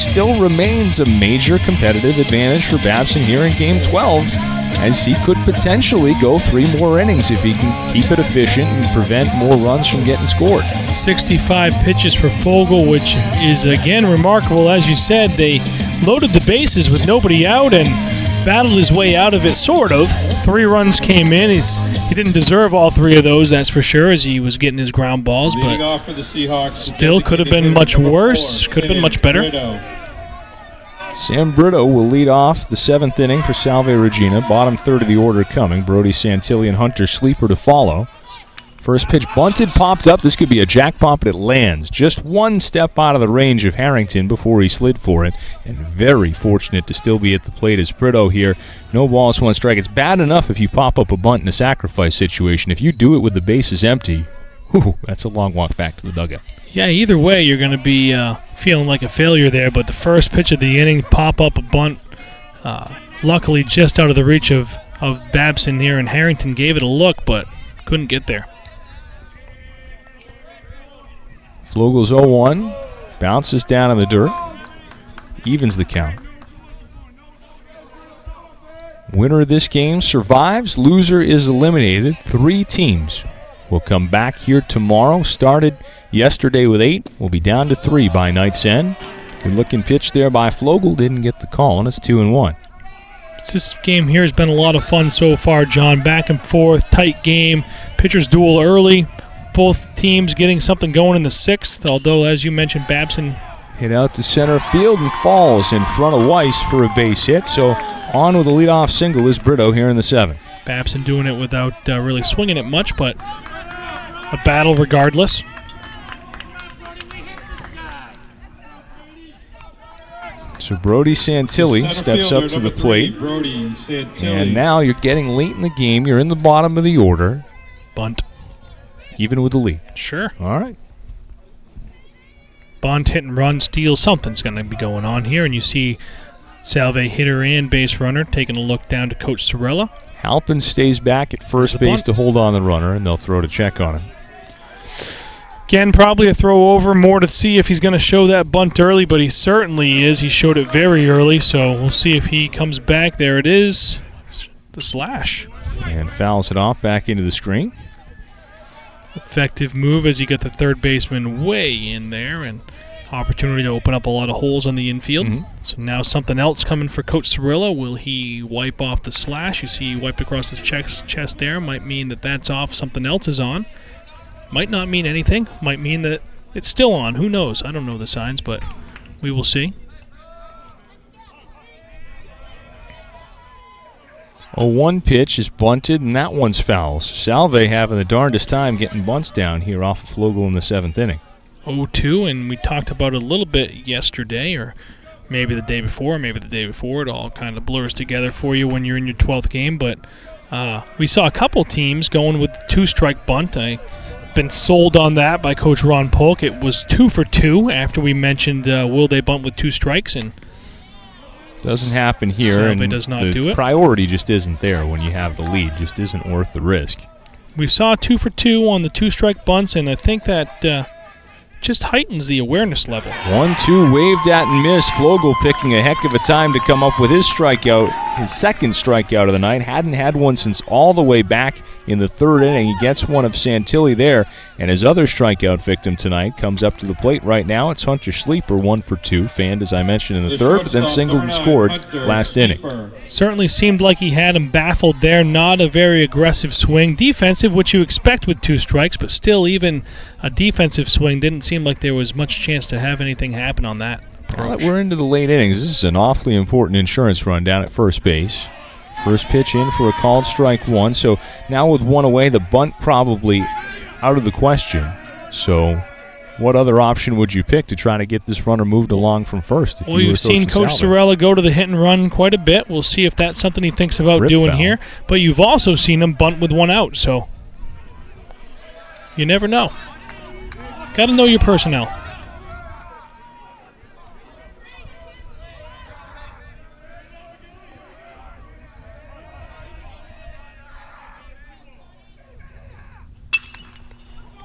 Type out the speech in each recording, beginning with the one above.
still remains a major competitive advantage for Babson here in Game 12, as he could potentially go 3 more innings if he can keep it efficient and prevent more runs from getting scored. 65 pitches for Fogle, which is, again, remarkable. As you said, they loaded the bases with nobody out and battled his way out of it, sort of. 3 runs came in. He didn't deserve all 3 of those, that's for sure, as he was getting his ground balls, but still could have been much worse, could have been much better. Sam Brito will lead off the 7th inning for Salve Regina. Bottom third of the order coming. Brody Santilli and Hunter Sleeper to follow. First pitch bunted, popped up. This could be a jackpot, but it lands. Just 1 step out of the range of Harrington before he slid for it. And very fortunate to still be at the plate as Brito here. No balls, 1 strike. It's bad enough if you pop up a bunt in a sacrifice situation. If you do it with the bases empty, that's a long walk back to the dugout. Yeah, either way, you're going to be feeling like a failure there. But the first pitch of the inning, pop up a bunt, luckily just out of the reach of Babson here, and Harrington gave it a look, but couldn't get there. Flogle's 0-1, bounces down in the dirt, evens the count. Winner of this game survives, loser is eliminated. 3 teams will come back here tomorrow. Started yesterday with 8, will be down to 3 by night's end. Good looking pitch there by Flogle, didn't get the call, and it's 2-1. This game here has been a lot of fun so far, John. Back and forth, tight game, pitchers duel early. Both teams getting something going in the 6th, although, as you mentioned, Babson hit out to center field and falls in front of Weiss for a base hit. So on with a leadoff single is Brito here in the 7th. Babson doing it without really swinging it much, but a battle regardless. So Brody Santilli steps up to the plate. And now you're getting late in the game. You're in the bottom of the order. Bunt. Even with the lead. Sure. All right. Bunt, hit and run, steal, something's going to be going on here. And you see Salve hitter and base runner taking a look down to Coach Sorella. Halpin stays back at first base to hold on the runner, and they'll throw to check on him. Again, probably a throw over, more to see if he's going to show that bunt early, but he certainly is. He showed it very early, so we'll see if he comes back. There it is, the slash. And fouls it off back into the screen. Effective move as you get the third baseman way in there, and opportunity to open up a lot of holes on the infield. So now something else coming for Coach Sorella. Will he wipe off the slash? You see he wiped across his chest there. Might mean that that's off, something else is on. Might not mean anything. Might mean that it's still on. Who knows? I don't know the signs, but we will see. A 1 pitch is bunted, and that one's foul. So Salve having the darndest time getting bunts down here off of Flogel in the 7th inning. 0-2, and we talked about it a little bit yesterday, or maybe the day before, maybe the day before. It all kind of blurs together for you when you're in your 12th game, but we saw a couple teams going with the 2-strike bunt. I've been sold on that by Coach Ron Polk. It was 2 for 2 after we mentioned will they bunt with 2 strikes, and doesn't happen here. Salve and does not the do it. Priority just isn't there when you have the lead. Just isn't worth the risk. We saw 2 for 2 on the 2-strike bunts, and I think that just heightens the awareness level. 1-2 waved at and missed. Flogel picking a heck of a time to come up with his strikeout, his second strikeout of the night. Hadn't had one since all the way back in the 3rd inning. He gets one of Santilli there, and his other strikeout victim tonight comes up to the plate right now. It's Hunter Sleeper, 1 for 2, fanned as I mentioned in the 3rd, but then singled and scored last inning. Certainly seemed like he had him baffled there. Not a very aggressive swing. Defensive, which you expect with 2 strikes, but still even a defensive swing didn't seem like there was much chance to have anything happen on that approach. We're into the late innings. This is an awfully important insurance run down at first base. First pitch in for a called strike 1. So now with 1 away, the bunt probably out of the question. So what other option would you pick to try to get this runner moved along from first? Well, you've seen Coach Sorella go to the hit and run quite a bit. We'll see if that's something he thinks about doing here. But you've also seen him bunt with 1 out, so you never know. Got to know your personnel.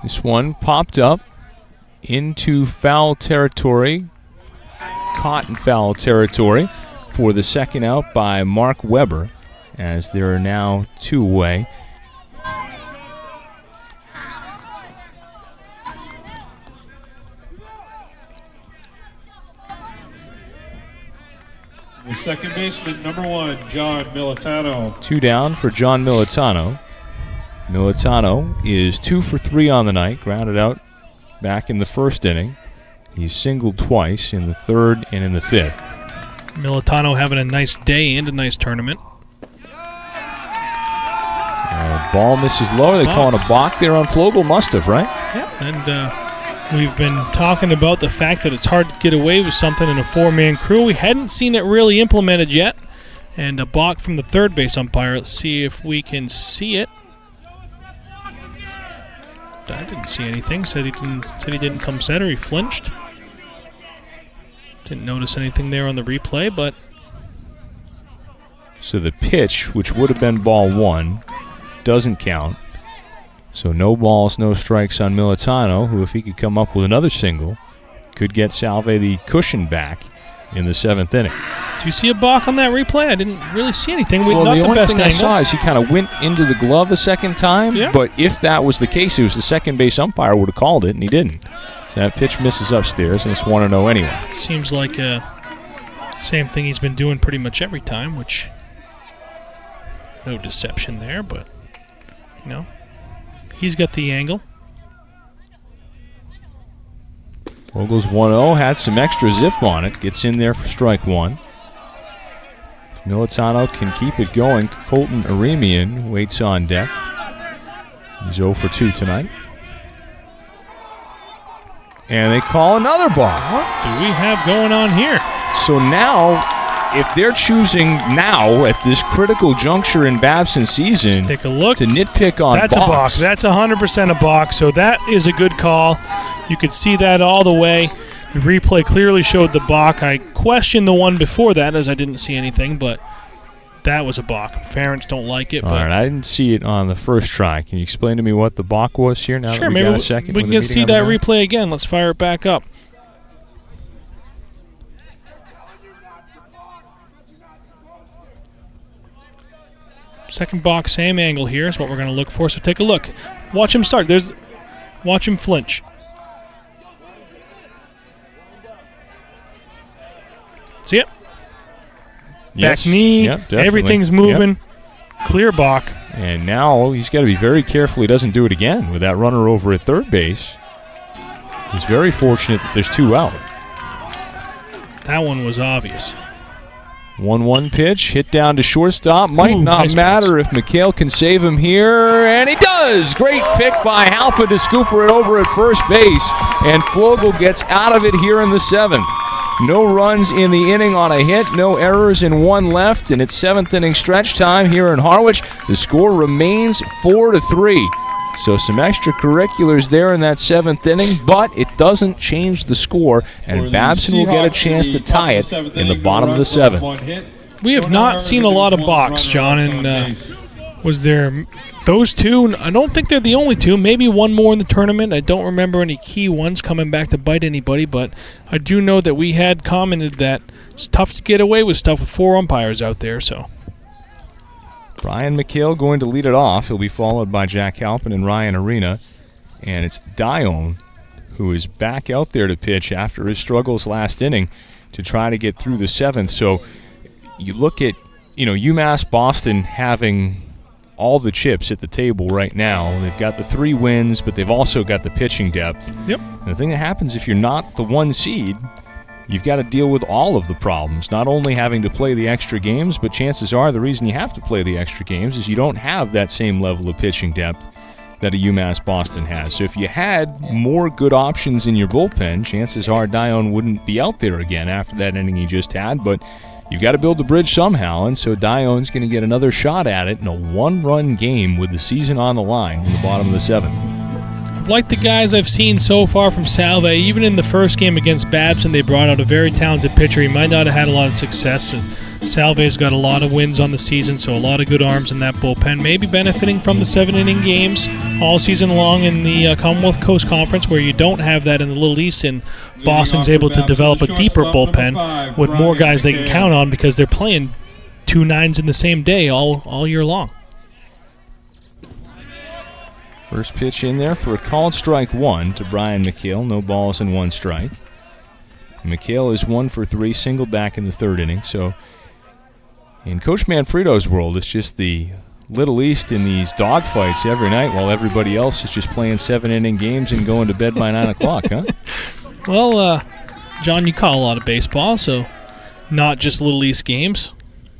This one popped up into foul territory. caught in foul territory for the second out by Mark Weber, as there are now 2 away. The second baseman, number 1, John Militano. 2 down for John Militano. Militano is 2 for 3 on the night, grounded out back in the first inning. He's singled twice in the third and in the fifth. Militano having a nice day and a nice tournament. Ball misses low. They calling a balk there on Flogel. Must have, right? Yeah, and we've been talking about the fact that it's hard to get away with something in a 4-man crew. We hadn't seen it really implemented yet. And a balk from the third base umpire. Let's see if we can see it. I didn't see anything. Said he didn't come center. He flinched. Didn't notice anything there on the replay, but so the pitch, which would have been ball 1, doesn't count. So no balls, no strikes on Militano, who, if he could come up with another single, could get Salve the cushion back in the 7th inning. Do you see a balk on that replay? I didn't really see anything. Well, not the only best thing I saw is he kind of went into the glove a second time, but if that was the case, it was the second base umpire would have called it, and he didn't. So that pitch misses upstairs, and it's 1-0 anyway. Seems like same thing he's been doing pretty much every time, which no deception there, but he's got the angle. Vogel's 1-0, had some extra zip on it, gets in there for strike 1. If Militano can keep it going, Colton Aremian waits on deck. He's 0 for 2 tonight. And they call another ball. What do we have going on here? So now, if they're choosing now at this critical juncture in Babson's season, let's take a look, to nitpick on that's balks. A balk. That's 100% a balk. So that is a good call. You could see that all the way. The replay clearly showed the balk. I questioned the one before that as I didn't see anything, but that was a balk. Parents don't like it. All right, I didn't see it on the first try. Can you explain to me what the balk was here? Now sure, that we got a second. We can see that replay again. Let's fire it back up. Second balk, same angle here is what we're going to look for. So take a look. Watch him start. Watch him flinch. See it? Yes. Back knee. Yep, everything's moving. Yep. Clear balk. And now he's got to be very careful he doesn't do it again with that runner over at third base. He's very fortunate that there's 2 out. That one was obvious. 1-1 pitch, hit down to shortstop. Might not nice matter if McHale can save him here, and he does! Great pick by Halpa to scooper it over at first base, and Flogel gets out of it here in the 7th. No runs in the inning on a hit, no errors in 1 left, and it's 7th inning stretch time here in Harwich. The score remains 4-3. So some extracurriculars there in that 7th inning, but it doesn't change the score, and Babson will get a chance to tie it in the bottom of the 7th. We have not seen a lot of balks, John, and was there those 2? I don't think they're the only 2. Maybe one more in the tournament. I don't remember any key ones coming back to bite anybody, but I do know that we had commented that it's tough to get away with stuff with 4 umpires out there, so. Brian McHale going to lead it off. He'll be followed by Jack Halpin and Ryan Arena. And it's Dione who is back out there to pitch after his struggles last inning to try to get through the 7th. So you look at, UMass Boston having all the chips at the table right now. They've got the 3 wins, but they've also got the pitching depth. Yep. And the thing that happens if you're not the 1 seed, you've got to deal with all of the problems, not only having to play the extra games, but chances are the reason you have to play the extra games is you don't have that same level of pitching depth that a UMass Boston has. So if you had more good options in your bullpen, chances are Dione wouldn't be out there again after that inning he just had, but you've got to build the bridge somehow, and so Dione's going to get another shot at it in a 1-run game with the season on the line in the bottom of the 7th. Like the guys I've seen so far from Salve, even in the first game against Babson, they brought out a very talented pitcher. He might not have had a lot of success. Salve's got a lot of wins on the season, so a lot of good arms in that bullpen. Maybe benefiting from the 7-inning games all season long in the Commonwealth Coast Conference, where you don't have that in the Little East, and Boston's able to develop a deeper bullpen with more guys they can count on because they're playing 2 nines in the same day all year long. First pitch in there for a called strike 1 to Brian McHale. No balls and 1 strike. McHale is 1 for 3, single back in the 3rd inning. So in Coach Manfredo's world, it's just the Little East in these dogfights every night while everybody else is just playing 7-inning games and going to bed by 9 o'clock, huh? Well, John, you call a lot of baseball, so not just Little East games.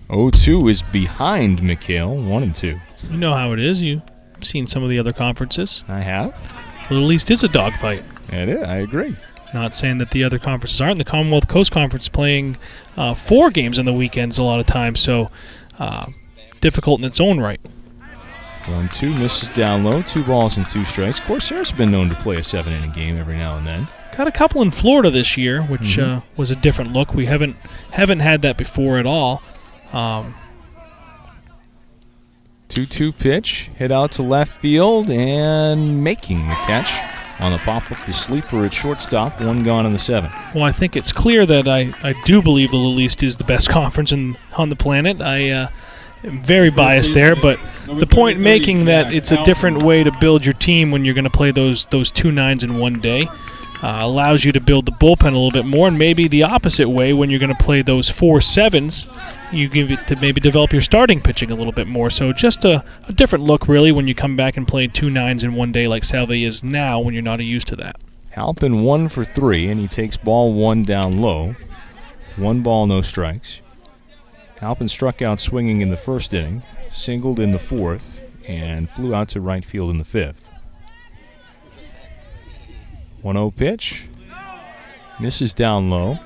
0-2 is behind McHale, 1-2. You know how it is. You've seen some of the other conferences. I have. Little East is a dogfight. It is, I agree. Not saying that the other conferences aren't. The Commonwealth Coast Conference playing 4 games on the weekends a lot of times, so difficult in its own right. 1-2, misses down low, 2 balls and 2 strikes. Corsair's been known to play a 7-inning game every now and then. Got a couple in Florida this year, which was a different look. We haven't had that before at all. 2-2 pitch, hit out to left field, and making the catch on the pop-up, the sleeper at shortstop, 1 gone in the 7th. Well, I think it's clear that I do believe the Little East is the best conference on the planet. I am very biased there, but the point making that it's a different way to build your team when you're going to play those 2 nines in one day allows you to build the bullpen a little bit more, and maybe the opposite way when you're going to play those 4 sevens, you give it to maybe develop your starting pitching a little bit more. So just a different look, really, when you come back and play 2 nines in one day like Salve is now when you're not used to that. Halpin 1 for 3, and he takes ball 1 down low. 1 ball, no strikes. Halpin struck out swinging in the 1st inning, singled in the 4th, and flew out to right field in the 5th. 1-0 pitch. Misses down low.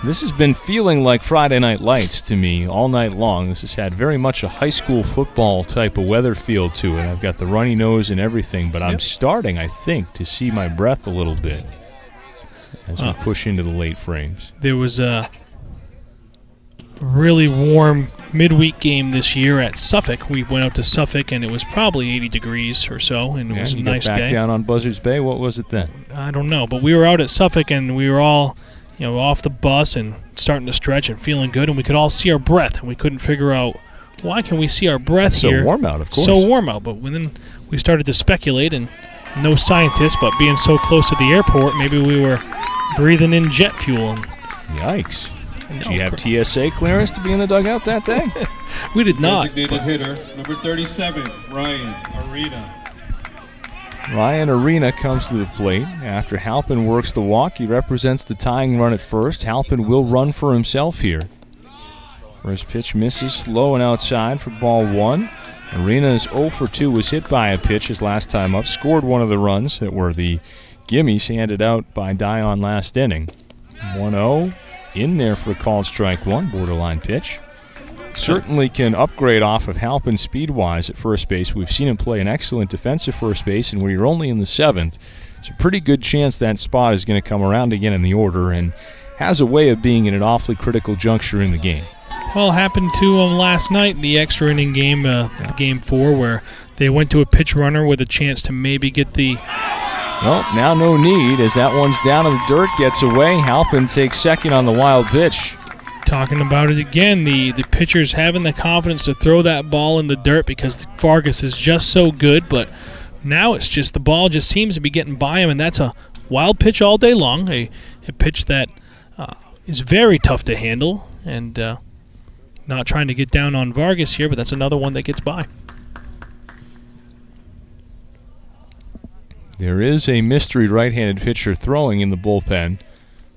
This has been feeling like Friday Night Lights to me all night long. This has had very much a high school football type of weather feel to it. I've got the runny nose and everything, but I'm starting, I think, to see my breath a little bit as we push into the late frames. There was a really warm midweek game this year at Suffolk. We went out to Suffolk, and it was probably 80 degrees or so, and it was a nice day. Back down on Buzzards Bay, what was it then? I don't know, but we were out at Suffolk, and we were all off the bus and starting to stretch and feeling good, and we could all see our breath, and we couldn't figure out why can we see our breath here. So warm out, of course. So warm out, but then we started to speculate, and no scientists, but being so close to the airport, maybe we were breathing in jet fuel. And yikes. Did you have TSA clearance to be in the dugout that day? We did not. Designated hitter, number 37, Ryan Arena. Ryan Arena comes to the plate. After Halpin works the walk, he represents the tying run at first. Halpin will run for himself here. First pitch misses low and outside for ball 1. Arena is 0 for 2, was hit by a pitch his last time up. Scored one of the runs that were the gimmies handed out by Dion last inning. 1-0. In there for a called strike 1, borderline pitch. Certainly can upgrade off of Halpin speed-wise at first base. We've seen him play an excellent defensive first base, and when you're only in the 7th, it's a pretty good chance that spot is going to come around again in the order and has a way of being in an awfully critical juncture in the game. Well, happened to him last night, the extra inning game, game 4, where they went to a pitch runner with a chance to maybe get the... Well, now no need, as that one's down in the dirt, gets away. Halpin takes second on the wild pitch. Talking about it again, the pitcher's having the confidence to throw that ball in the dirt because Vargas is just so good, but now it's just the ball just seems to be getting by him, and that's a wild pitch all day long, a pitch that is very tough to handle, and not trying to get down on Vargas here, but that's another one that gets by. There is a mystery right-handed pitcher throwing in the bullpen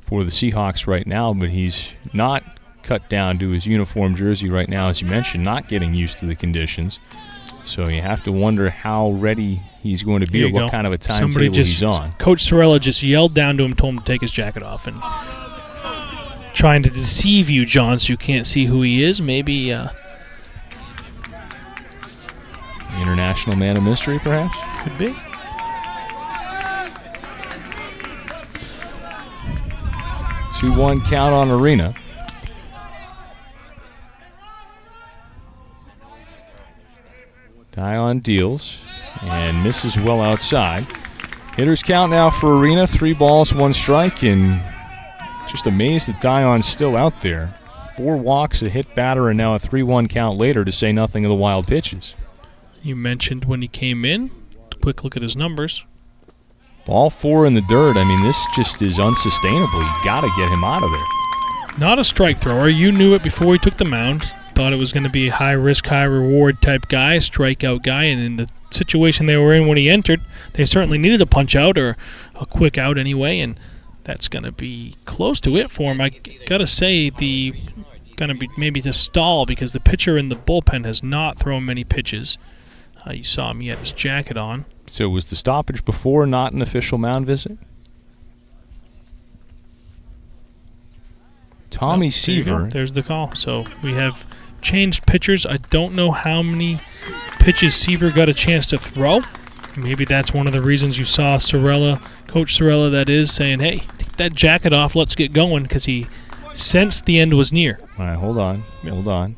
for the Seahawks right now, but he's not cut down to his uniform jersey right now, as you mentioned, not getting used to the conditions. So you have to wonder how ready he's going to be or what kind of a timetable he's on. Coach Sorella just yelled down to him, told him to take his jacket off, and trying to deceive you, John, so you can't see who he is. Maybe international man of mystery, perhaps? Could be. 2-1 count on Arena. Dion deals and misses well outside. Hitters count now for Arena, 3 balls, 1 strike, and just amazed that Dion's still out there. 4 walks, a hit batter, and now a 3-1 count later, to say nothing of the wild pitches. You mentioned when he came in. Quick look at his numbers. Ball 4 in the dirt. I mean, this just is unsustainable. You got to get him out of there. Not a strike thrower. You knew it before he took the mound. Thought it was going to be a high-risk, high-reward type guy, a strikeout guy, and in the situation they were in when he entered, they certainly needed a punch-out or a quick out anyway, and that's going to be close to it for him. I got to say, going to be maybe to stall because the pitcher in the bullpen has not thrown many pitches. You saw him, he had his jacket on. So was the stoppage before not an official mound visit? Tommy Seaver. There's the call. So we have changed pitchers. I don't know how many pitches Seaver got a chance to throw. Maybe that's one of the reasons you saw Sorella, Coach Sorella that is, saying, hey, take that jacket off, let's get going, because he sensed the end was near. All right, hold on. Hold on.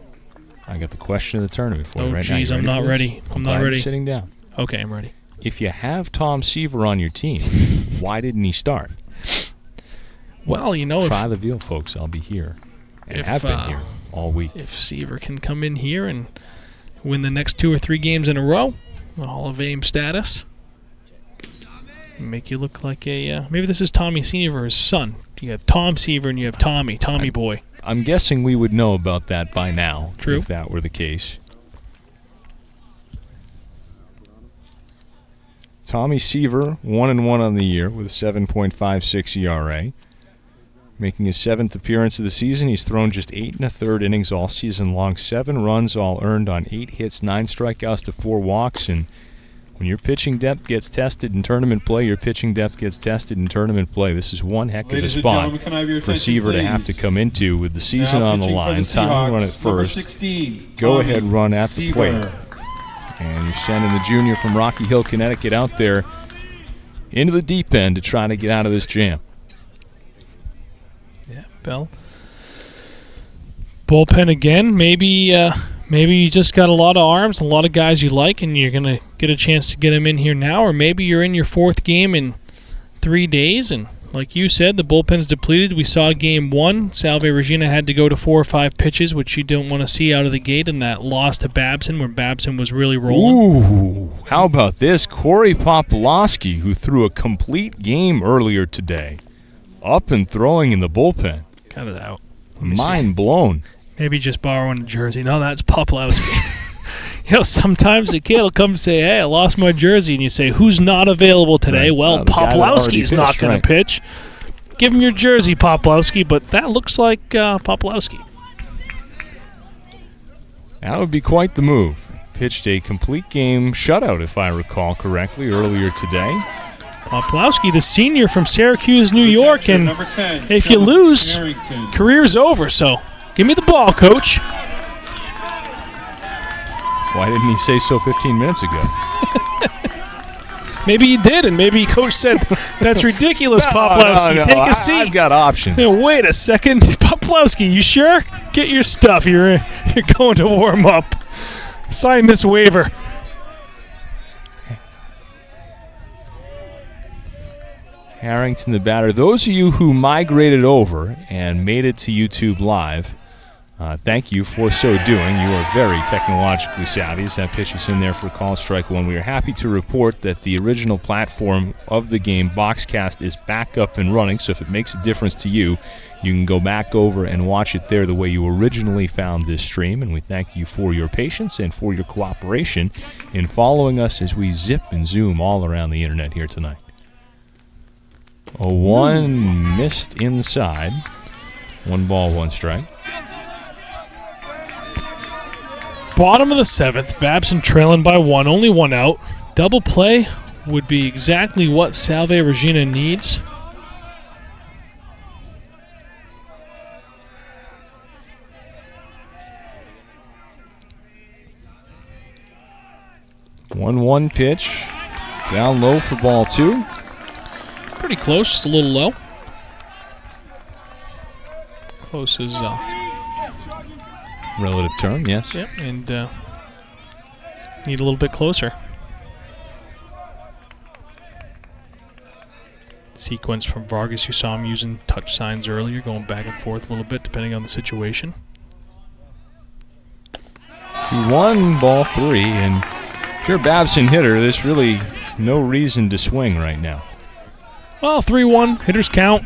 I got the question of the tournament for you right now. Oh, geez, I'm not ready. I'm not ready. Sitting down. Okay, I'm ready. If you have Tom Seaver on your team, why didn't he start? Well, you know, try the veal, folks. I'll be here and have been here all week. If Seaver can come in here and win the next 2 or 3 games in a row, Hall of Fame status, make you look like a maybe this is Tommy Seaver's son. You have Tom Seaver and you have Tommy boy. I'm guessing we would know about that by now. True. If that were the case. Tommy Seaver, 1-1 on the year with a 7.56 ERA. Making his 7th appearance of the season, he's thrown just 8 1/3 innings all season long. 7 runs, all earned on 8 hits, 9 strikeouts to 4 walks. And when your pitching depth gets tested in tournament play, your pitching depth gets tested in tournament play. This is one heck of a spot for Seaver to have to come into with the season on the line. Time run at first. 16, Go-ahead run at the plate. And you're sending the junior from Rocky Hill, Connecticut out there into the deep end to try to get out of this jam. Yeah, Bell. Bullpen again. Maybe you just got a lot of arms, a lot of guys you like, and you're going to get a chance to get them in here now. Or maybe you're in your 4th game in 3 days, and like you said, the bullpen's depleted. We saw game 1. Salve Regina had to go to 4 or 5 pitches, which you don't want to see out of the gate, and that loss to Babson, where Babson was really rolling. Ooh, how about this? Corey Popolowski, who threw a complete game earlier today, up and throwing in the bullpen. Cut it out. Mind blown. Maybe just borrowing a jersey. No, that's Popolowski. Sometimes a kid will come and say, hey, I lost my jersey, and you say, who's not available today? Right. Well, Popolowski's not going to pitch. Give him your jersey, Popolowski, but that looks like Popolowski. That would be quite the move. Pitched a complete game shutout, if I recall correctly, earlier today. Popolowski, the senior from Syracuse, New York, and 10, if you lose, career's over, so give me the ball, coach. Why didn't he say so 15 minutes ago? Maybe he did, and maybe coach said, that's ridiculous, Popolowski. No. Take a seat. I've got options. Wait a second. Popolowski, you sure? Get your stuff. You're going to warm up. Sign this waiver. Harrington, the batter. Those of you who migrated over and made it to YouTube Live, thank you for so doing. You are very technologically savvy. As that pitch is in there for call strike 1. We are happy to report that the original platform of the game, Boxcast, is back up and running. So if it makes a difference to you, you can go back over and watch it there the way you originally found this stream. And we thank you for your patience and for your cooperation in following us as we zip and zoom all around the internet here tonight. A 1 missed inside. 1 ball, 1 strike. Bottom of the 7th, Babson trailing by 1, only 1 out. Double play would be exactly what Salve Regina needs. One pitch. Down low for ball 2. Pretty close, just a little low. Close as relative term, yes. Yep, and need a little bit closer. Sequence from Vargas, you saw him using touch signs earlier, going back and forth a little bit depending on the situation. 2-1, ball 3, and if you're a Babson hitter, there's really no reason to swing right now. Well, 3-1, hitters count.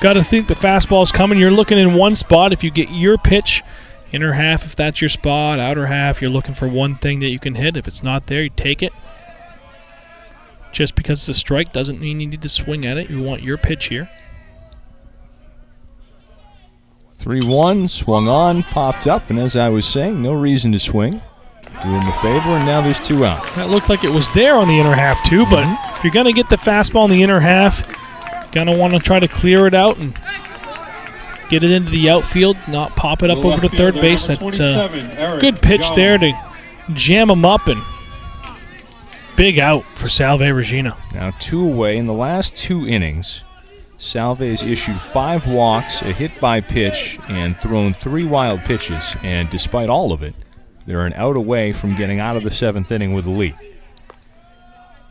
Got to think the fastball's coming. You're looking in one spot. If you get your pitch, inner half if that's your spot, outer half, you're looking for one thing that you can hit. If it's not there, you take it. Just because it's a strike doesn't mean you need to swing at it. You want your pitch here. 3-1, swung on, popped up, and as I was saying, no reason to swing. Do him a favor, and now there's 2 out. That looked like it was there on the inner half too, but if you're going to get the fastball in the inner half, going to want to try to clear it out and get it into the outfield, not pop it up over to third base. That's a good pitch there to jam him up, and big out for Salve Regina. Now 2 away. In the last 2 innings, Salve has issued 5 walks, a hit by pitch, and thrown 3 wild pitches. And despite all of it, they're an out away from getting out of the 7th inning with a lead.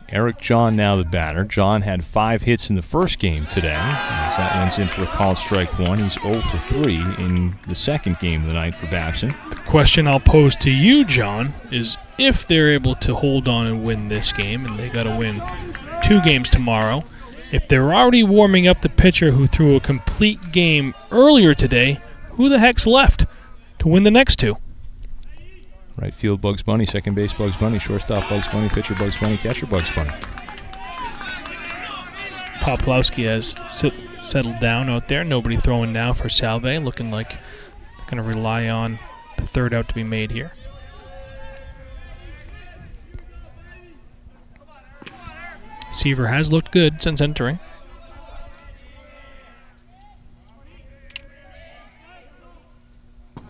Eric John now the batter. John had 5 hits in the first game today. As that one's in for a called strike 1. He's 0 for 3 in the second game of the night for Babson. The question I'll pose to you, John, is if they're able to hold on and win this game, and they got to win 2 games tomorrow, if they're already warming up the pitcher who threw a complete game earlier today, who the heck's left to win the next 2? Right field, Bugs Bunny. Second base, Bugs Bunny. Shortstop, Bugs Bunny. Pitcher, Bugs Bunny. Catcher, Bugs Bunny. Poplawski has settled down out there. Nobody throwing now for Salve. Looking like they're going to rely on the third out to be made here. Seaver has looked good since entering.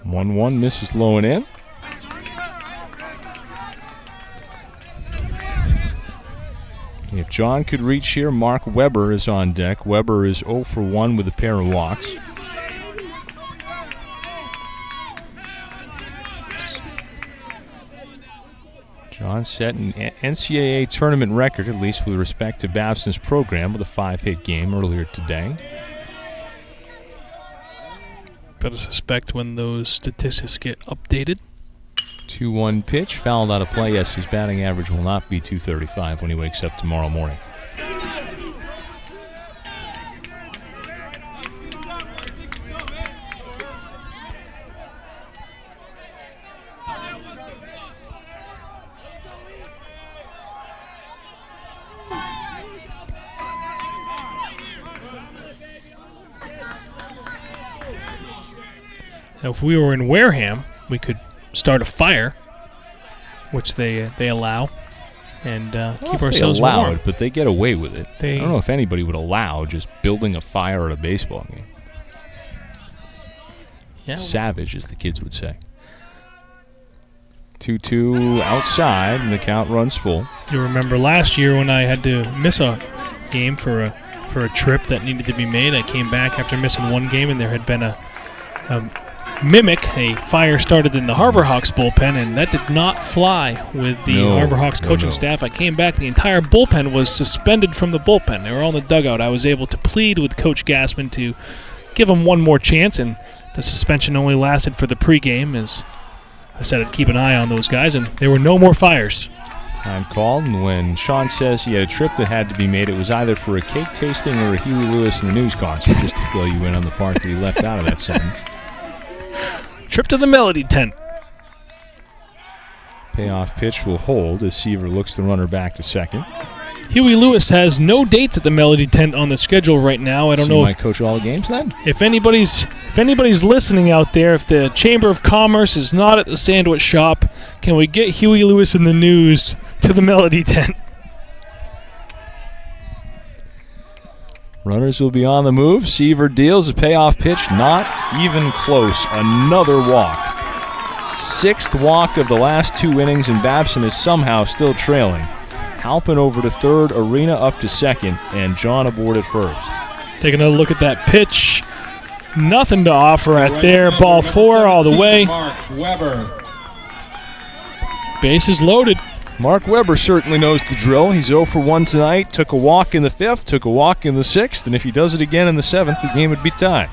One misses low and in. If John could reach here, Mark Weber is on deck. Weber is 0 for 1 with a pair of walks. John set an NCAA tournament record, at least with respect to Babson's program, with a 5-hit game earlier today. Gotta suspect when those statistics get updated. 2-1 pitch, fouled out of play. Yes, his batting average will not be .235 when he wakes up tomorrow morning. Now, if we were in Wareham, we could start a fire, which they allow, and keep ourselves warm. They allow warm. it, but they get away with it. I don't know if anybody would allow just building a fire at a baseball game. Yeah, savage, as the kids would say. 2-2 outside, and the count runs full. You remember last year when I had to miss a game for a trip that needed to be made. I came back after missing one game, and there had been a fire started in the Harbor Hawks bullpen, and that did not fly with the Harbor Hawks coaching staff. I came back, the entire bullpen was suspended from the bullpen. They were all in the dugout. I was able to plead with Coach Gassman to give them one more chance, and the suspension only lasted for the pregame, as I said I'd keep an eye on those guys, and there were no more fires. Time called, and when Sean says he had a trip that had to be made, it was either for a cake tasting or a Huey Lewis in the News concert, just to fill you in on the part that he left out of that sentence. Trip to the Melody Tent. Payoff pitch will hold as Seaver looks the runner back to second. Huey Lewis has no dates at the Melody Tent on the schedule right now. I don't know. He might coach all the games then. If anybody's listening out there, if the Chamber of Commerce is not at the sandwich shop, can we get Huey Lewis in the News to the Melody Tent? Runners will be on the move. Seaver deals a payoff pitch, not even close. Another walk. 6th walk of the last 2 innings, and Babson is somehow still trailing. Halpin over to third, Arena up to second, and John aboard at first. Taking a look at that pitch. Nothing to offer at there. Ball 4 all the way. Mark Weber. Bases loaded. Mark Weber certainly knows the drill. He's 0 for 1 tonight. Took a walk in the 5th, took a walk in the 6th, and if he does it again in the 7th, the game would be tied.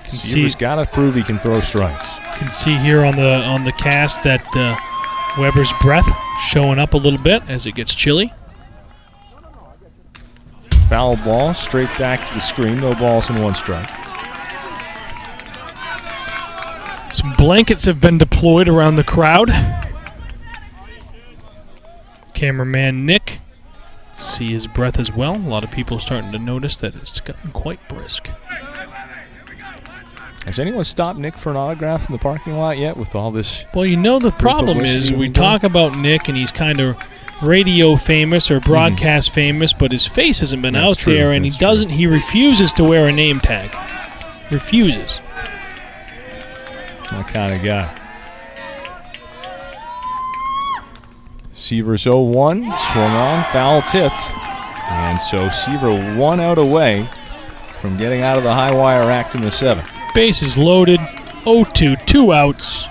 Seaver's got to prove he can throw strikes. You can see here on the cast that Weber's breath showing up a little bit as it gets chilly. Foul ball, straight back to the screen. No balls and 1 strike. Some blankets have been deployed around the crowd. Cameraman Nick, see his breath as well. A lot of people starting to notice that it's gotten quite brisk. Has anyone stopped Nick for an autograph in the parking lot yet with all this? Well, you know, the problem is we talk about Nick and he's kind of radio famous or broadcast famous, but his face hasn't been out there, and he refuses to wear a name tag. Refuses. My kind of guy. Seaver's 0-1, swung on, foul tipped. And so Seaver 1 out away from getting out of the high wire act in the 7th. Bases loaded, 0-2, 2 outs.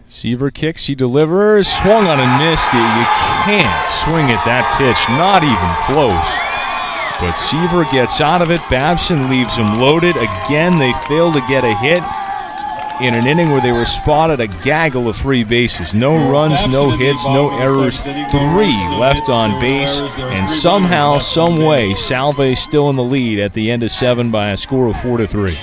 Seaver kicks, he delivers, swung on and missed it. You can't swing at that pitch, not even close. But Seaver gets out of it. Babson leaves him loaded. Again, they fail to get a hit in an inning where they were spotted a gaggle of free bases. No runs, no hits, no errors. 3 left on base, and somehow, some way, Salve still in the lead at the end of 7 by a score of 4-3.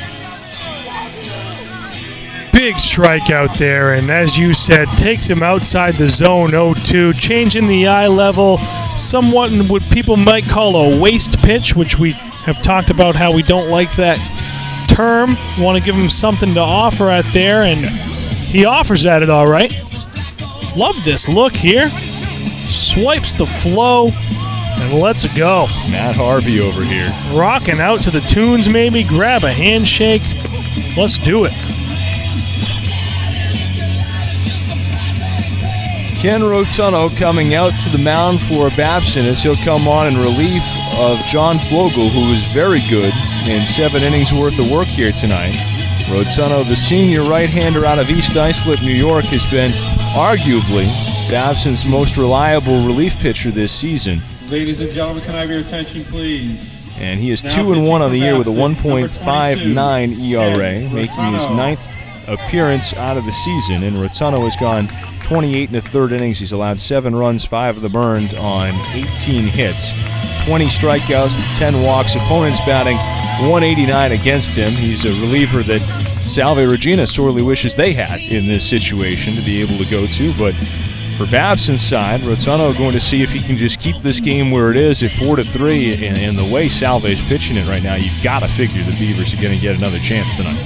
Big strikeout there, and as you said, takes him outside the zone. 0-2, changing the eye level, somewhat in what people might call a waste pitch, which we have talked about how we don't like that term. Want to give him something to offer out there, and he offers at it all right. Love this look here. Swipes the flow and lets it go. Matt Harvey over here. Rocking out to the tunes maybe, grab a handshake. Let's do it. Ken Rotuno coming out to the mound for Babson as he'll come on in relief of John Flogel, who was very good in 7 innings worth of work here tonight. Rotuno, the senior right-hander out of East Islip, New York, has been arguably Babson's most reliable relief pitcher this season. Ladies and gentlemen, can I have your attention, please? And he is 2-1 on the year with a 1.59 ERA, making his 9th appearance out of the season. And Rotuno has gone 28 in the 3rd innings. He's allowed 7 runs, 5 of them earned on 18 hits. 20 strikeouts to 10 walks. Opponents batting .189 against him. He's a reliever that Salve Regina sorely wishes they had in this situation to be able to go to. But for Babson's side, Rotuno going to see if he can just keep this game where it is at 4-3. And the way Salve is pitching it right now, you've got to figure the Beavers are going to get another chance tonight.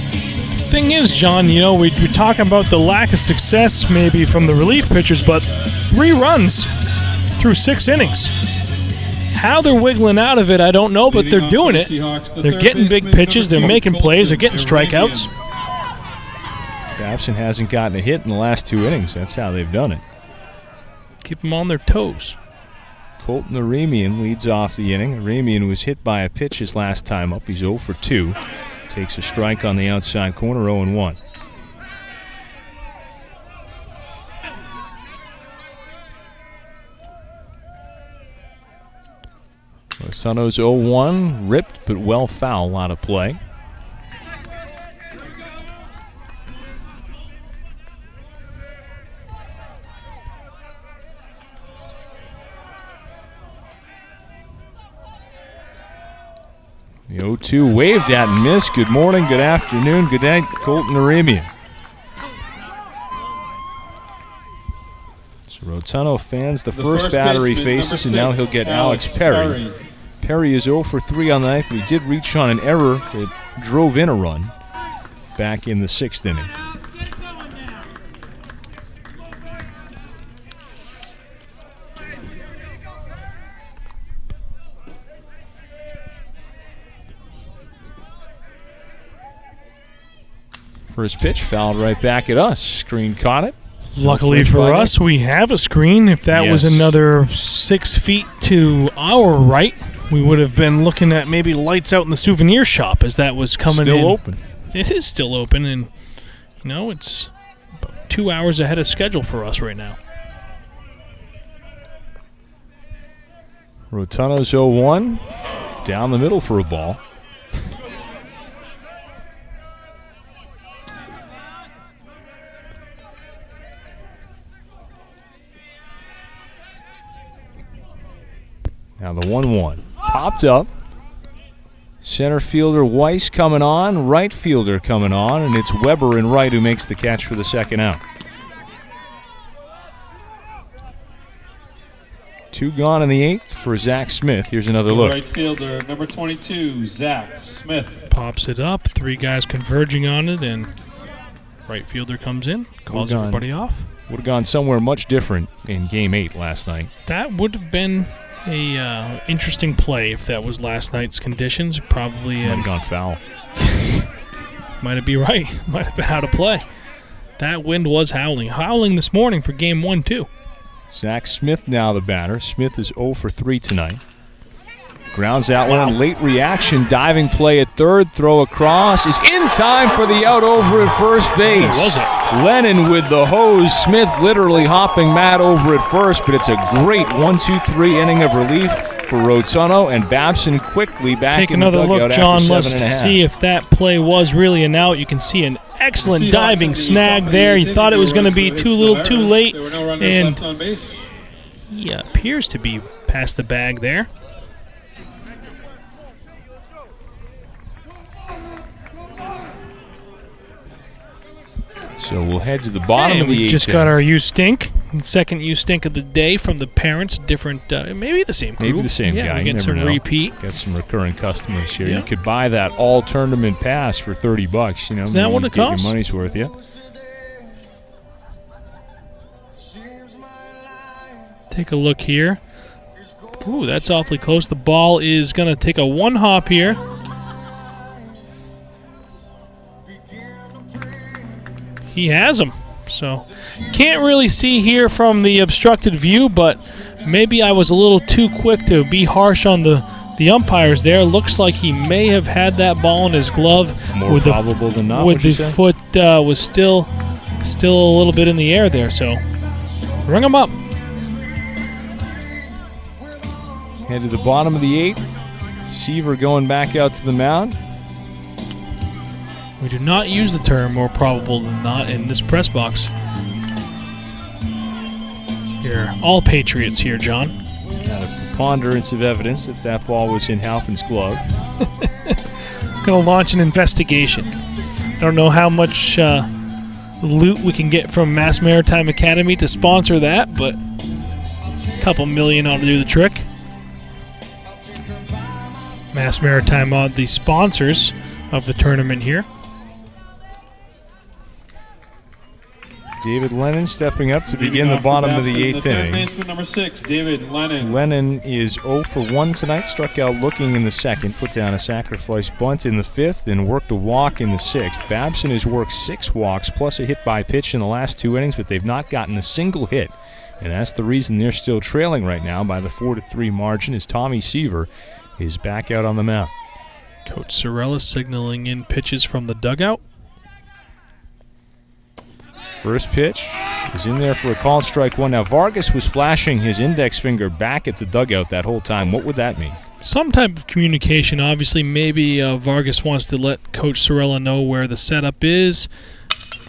Thing is, John, you know, we're talking about the lack of success maybe from the relief pitchers, but 3 runs through 6 innings. How they're wiggling out of it, I don't know, but they're doing it. They're getting big pitches, they're making plays, they're getting strikeouts. Babson hasn't gotten a hit in the last 2 innings. That's how they've done it. Keep them on their toes. Colton Aremian leads off the inning. Aremian was hit by a pitch his last time up. He's 0 for 2. Takes a strike on the outside corner, 0-1. Rotuno's 0-1, ripped but well foul out of play. The 0-2 waved at and missed. Good morning, good afternoon, good night, Colton Aremian. So Rotuno fans the first batter he faces, and now he'll get Alex Perry. Perry is 0 for 3 on the night, but he did reach on an error that drove in a run back in the 6th inning. First pitch fouled right back at us. Screen caught it. Luckily for us, we have a screen. If that was another 6 feet to our right, we would have been looking at maybe lights out in the souvenir shop as that was coming in. Still open. It is still open, and, it's about 2 hours ahead of schedule for us right now. Rotunno's 0-1. Down the middle for a ball. Now the 1-1. Popped up. Center fielder Weiss coming on. Right fielder coming on. And it's Weber in right who makes the catch for the second out. 2 gone in the 8th for Zach Smith. Here's another look. Right fielder, number 22, Zach Smith. Pops it up. 3 guys converging on it, and right fielder comes in. Calls everybody off. Would have gone somewhere much different in Game 8 last night. That would have been a interesting play if that was last night's conditions. Probably might have gone foul. Might be right. Might have been out of play. That wind was howling this morning for Game 1 too. Zach Smith now the batter. Smith is 0 for 3 tonight. Grounds out one. Late reaction. Diving play at third. Throw across. Is in time for the out over at first base. Was it? Lennon with the hose. Smith literally hopping Matt over at first, but it's a great 1-2-3 inning of relief for Rotunno, and Babson quickly back Take in the another dugout look, after John. 7.5. Let's see if that play was really an out. You can see an excellent diving snag there. He thought it was going to be too little too late, and he appears to be past the bag there. So we'll head to the bottom of the 8th. We just got our U-Stink. Second U-Stink of the day from the parents. Different, maybe the same group. Maybe the same guy. We get some repeat. Got some recurring customers here. Yeah. You could buy that all-tournament pass for $30. Is that what it costs? Your money's worth, yeah. Take a look here. Ooh, that's awfully close. The ball is going to take a one-hop here. He has him. So can't really see here from the obstructed view, but maybe I was a little too quick to be harsh on the umpires there. Looks like he may have had that ball in his glove. More probable than not. With the foot was still a little bit in the air there. So ring him up. Head to the bottom of the 8th. Seaver going back out to the mound. We do not use the term more probable than not in this press box. You're all Patriots here, John. Got a preponderance of evidence that ball was in Halpin's glove. Going to launch an investigation. I don't know how much loot we can get from Mass Maritime Academy to sponsor that, but a couple million ought to do the trick. Mass Maritime are the sponsors of the tournament here. David Lennon stepping up to begin the bottom of the 8th inning. Third baseman number 6, David Lennon. Lennon is 0 for 1 tonight. Struck out looking in the 2nd. Put down a sacrifice bunt in the 5th and worked a walk in the 6th. Babson has worked 6 walks plus a hit by pitch in the last 2 innings, but they've not gotten a single hit. And that's the reason they're still trailing right now by the 4-3 margin as Tommy Seaver is back out on the mound. Coach Sorella signaling in pitches from the dugout. First pitch is in there for a called strike 1. Now, Vargas was flashing his index finger back at the dugout that whole time. What would that mean? Some type of communication. Obviously, maybe Vargas wants to let Coach Sorella know where the setup is,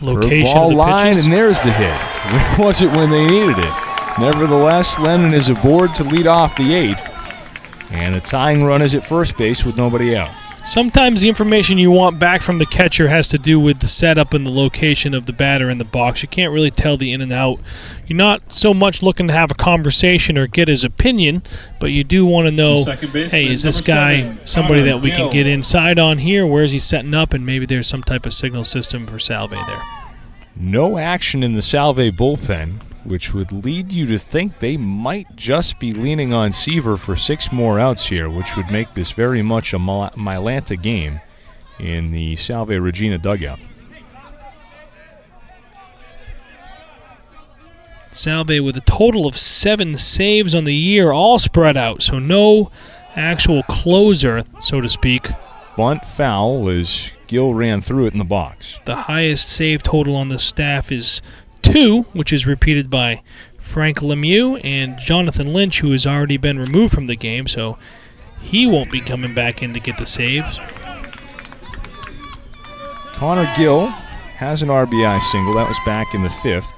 location of the line, pitches. And there's the hit. Where was it when they needed it? Nevertheless, Lennon is aboard to lead off the 8th. And the tying run is at first base with nobody out. Sometimes the information you want back from the catcher has to do with the setup and the location of the batter in the box. You can't really tell the in and out. You're not so much looking to have a conversation or get his opinion, but you do want to know, hey, is this guy somebody that we can get inside on here? Where is he setting up? And maybe there's some type of signal system for Salve there. No action in the Salve bullpen, which would lead you to think they might just be leaning on Seaver for 6 more outs here, which would make this very much a Mylanta game in the Salve Regina dugout. Salve with a total of 7 saves on the year, all spread out, so no actual closer, so to speak. Bunt foul as Gill ran through it in the box. The highest save total on the staff is 2, which is repeated by Frank Lemieux and Jonathan Lynch, who has already been removed from the game, so he won't be coming back in to get the saves. Connor Gill has an RBI single. That was back in the 5th.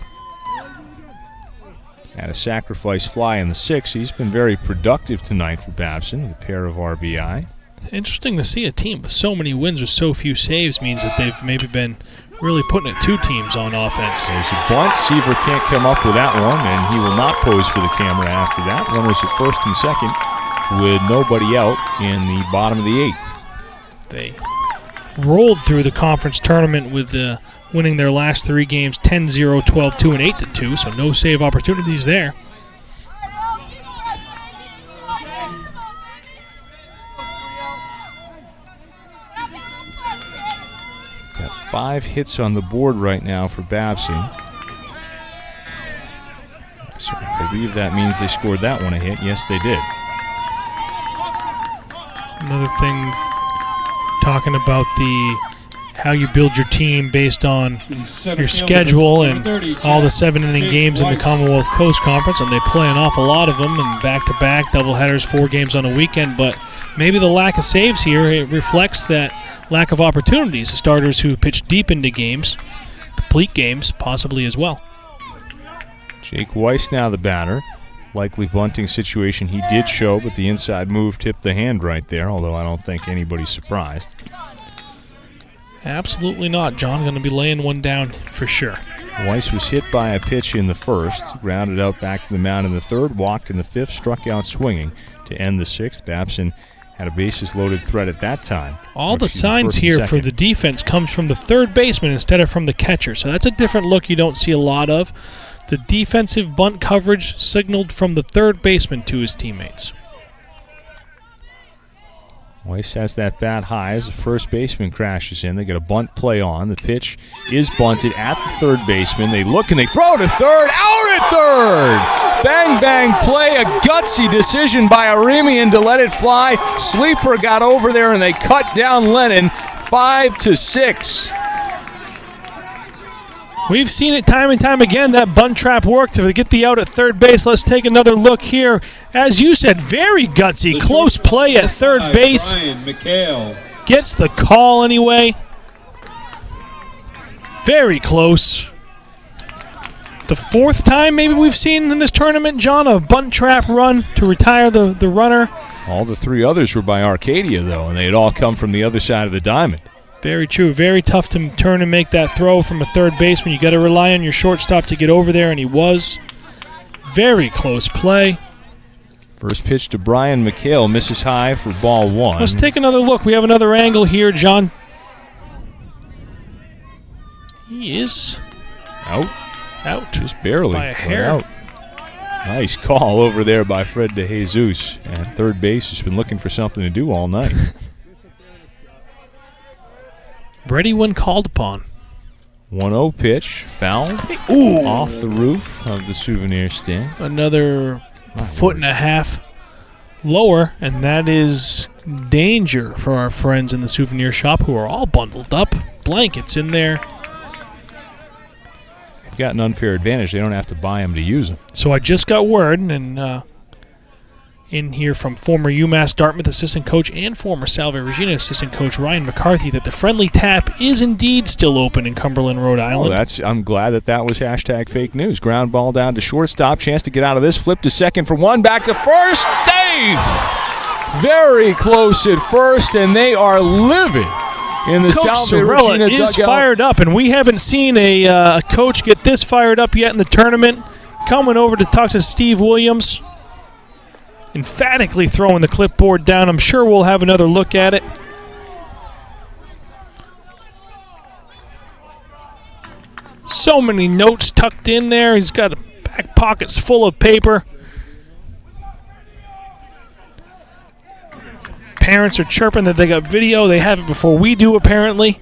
Had a sacrifice fly in the 6th. He's been very productive tonight for Babson with a pair of RBI. Interesting to see a team with so many wins with so few saves means that they've maybe been really putting it 2 teams on offense. There's a bunt. Seaver can't come up with that one, and he will not pose for the camera after that. Runners at first and second with nobody out in the bottom of the 8th. They rolled through the conference tournament with winning their last 3 games 10-0, 12-2, and 8-2, so no save opportunities there. Got 5 hits on the board right now for Babson. So I believe that means they scored that one a hit. Yes, they did. Another thing, talking about how you build your team based on your schedule and all the 7-inning games in the Commonwealth Coast Conference, and they play an awful lot of them and back-to-back doubleheaders, 4 games on a weekend, but maybe the lack of saves here, it reflects that lack of opportunities. The starters who pitch deep into games, complete games, possibly as well. Jake Weiss now the batter. Likely bunting situation he did show, but the inside move tipped the hand right there, although I don't think anybody's surprised. Absolutely not. John going to be laying one down for sure. Weiss was hit by a pitch in the 1st, grounded out back to the mound in the 3rd, walked in the 5th, struck out swinging to end the 6th. Babson had a bases-loaded threat at that time. All the signs here for the defense comes from the 3rd baseman instead of from the catcher, so that's a different look you don't see a lot of. The defensive bunt coverage signaled from the 3rd baseman to his teammates. Weiss has that bat high as the first baseman crashes in. They get a bunt play on. The pitch is bunted at the 3rd baseman. They look and they throw to 3rd. Out at 3rd! Bang, bang play. A gutsy decision by Aremian to let it fly. Sleeper got over there and they cut down Lennon 5-6. We've seen it time and time again, that bunt trap work to get the out at 3rd base. Let's take another look here. As you said, very gutsy, close play at 3rd base. Gets the call anyway. Very close. The 4th time maybe we've seen in this tournament, John, a bunt trap run to retire the runner. All the 3 others were by Arcadia, though, and they had all come from the other side of the diamond. Very true. Very tough to turn and make that throw from a 3rd baseman. You got to rely on your shortstop to get over there, and he was. Very close play. First pitch to Brian McHale, misses high for ball 1. Let's take another look. We have another angle here, John. He is out. Just barely. By a hair. Out. Nice call over there by Fred DeJesus at 3rd base. He's been looking for something to do all night. Ready when called upon. 1-0 pitch, foul, off the roof of the souvenir stand. Another foot and a half lower, and that is danger for our friends in the souvenir shop who are all bundled up. Blankets in there. They've got an unfair advantage. They don't have to buy them to use them. So I just got word, and in here from former UMass Dartmouth assistant coach and former Salve Regina assistant coach Ryan McCarthy that the friendly tap is indeed still open in Cumberland, Rhode Island. I'm glad that was #fake news. Ground ball down to shortstop. Chance to get out of this. Flip to second for 1. Back to first. Save! Very close at first, and they are livid in the Coach Salve Regina dugout. is fired up, and we haven't seen a coach get this fired up yet in the tournament. Coming over to talk to Steve Williams. Emphatically throwing the clipboard down. I'm sure we'll have another look at it. So many notes tucked in there. He's got back pockets full of paper. Parents are chirping that they got video. They have it before we do, apparently.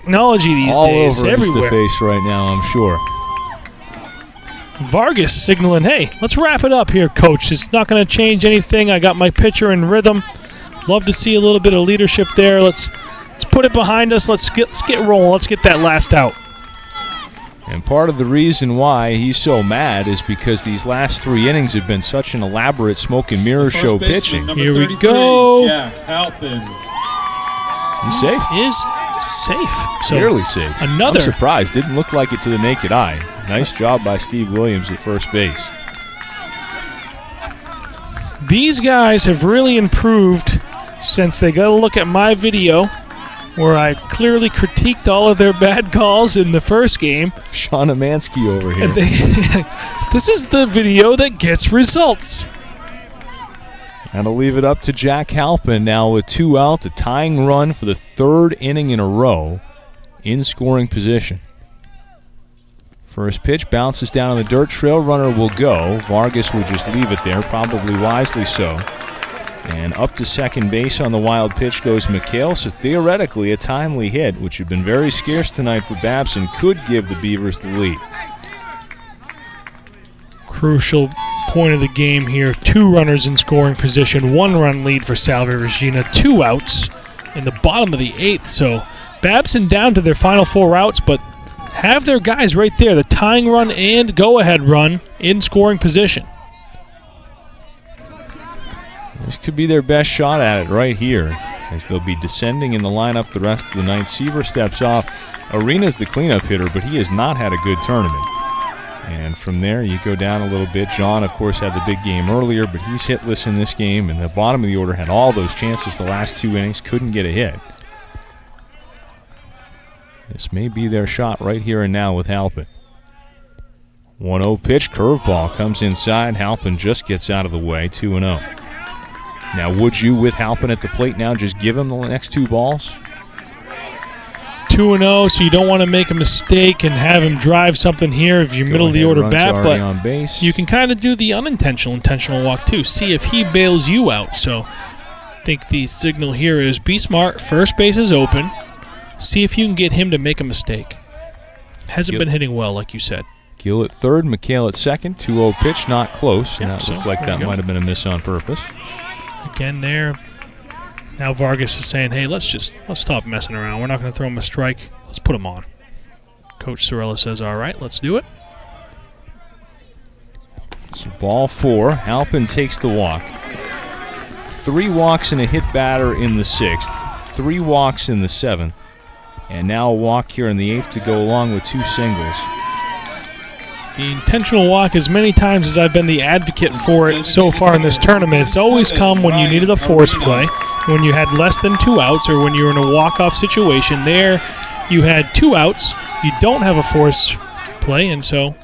technology these all days. over Everywhere. Instaface right now, I'm sure. Vargas signaling, hey, let's wrap it up here, Coach. It's not going to change anything. I got my pitcher in rhythm. Love to see a little bit of leadership there. Let's put it behind us. Let's get rolling. Let's get that last out. And part of the reason why he's so mad is because these last 3 innings have been such an elaborate smoke and mirror show pitching. Here we go. Jack Halpin. He's safe. Is safe. So Fairly safe. another- I'm surprised. Didn't look like it to the naked eye. Nice job by Steve Williams at first base. These guys have really improved since they got to look at my video where I clearly critiqued all of their bad calls in the first game. Sean Amansky over here. And this is the video that gets results. And I'll leave it up to Jack Halpin now with 2 out, the tying run for the 3rd inning in a row in scoring position. First pitch bounces down on the dirt trail. Runner will go. Vargas will just leave it there, probably wisely so. And up to second base on the wild pitch goes McHale. So theoretically, a timely hit, which had been very scarce tonight for Babson, could give the Beavers the lead. Crucial point of the game here. 2 runners in scoring position. 1-run lead for Salve Regina. 2 outs in the bottom of the 8th. So Babson down to their final 4 outs, but have their guys right there, the tying run and go-ahead run in scoring position. This could be their best shot at it right here, as they'll be descending in the lineup the rest of the night. Seaver steps off. Arena's the cleanup hitter, but he has not had a good tournament. And from there, you go down a little bit. John, of course, had the big game earlier, but he's hitless in this game, and the bottom of the order had all those chances the last 2 innings, couldn't get a hit. This may be their shot right here and now with Halpin. 1-0 pitch, curveball comes inside. Halpin just gets out of the way, 2-0. Now, would you, with Halpin at the plate now, just give him the next 2 balls? 2-0, so you don't want to make a mistake and have him drive something here if you're middle of the order bat, but on base. you can kind of do the intentional walk too. See if he bails you out. So I think the signal here is be smart. First base is open. See if you can get him to make a mistake. Hasn't been hitting well, like you said. Gill at third, McHale at second. 2-0 pitch, not close. And Yeah, that looked like that might have been a miss on purpose. Again there. Now Vargas is saying, hey, let's stop messing around. We're not going to throw him a strike. Let's put him on. Coach Sorella says, all right, let's do it. So ball 4. Halpin takes the walk. 3 walks and a hit batter in the 6th. 3 walks in the 7th. And now a walk here in the 8th to go along with 2 singles. The intentional walk, as many times as I've been the advocate for it so far in this tournament, it's always come when you needed a force play, when you had less than 2 outs, or when you were in a walk-off situation. There, you had 2 outs, you don't have a force play, and so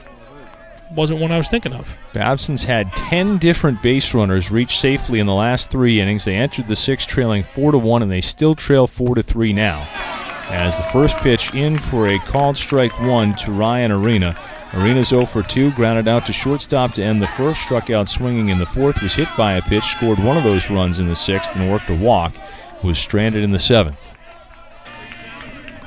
wasn't one I was thinking of. Babson's had 10 different base runners reach safely in the last 3 innings. They entered the 6th trailing 4-1, and they still trail 4-3 now. As the first pitch in for a called strike 1 to Ryan Arena. Arena's 0 for 2, grounded out to shortstop to end the 1st, struck out swinging in the 4th, was hit by a pitch, scored one of those runs in the 6th, and worked a walk, was stranded in the 7th.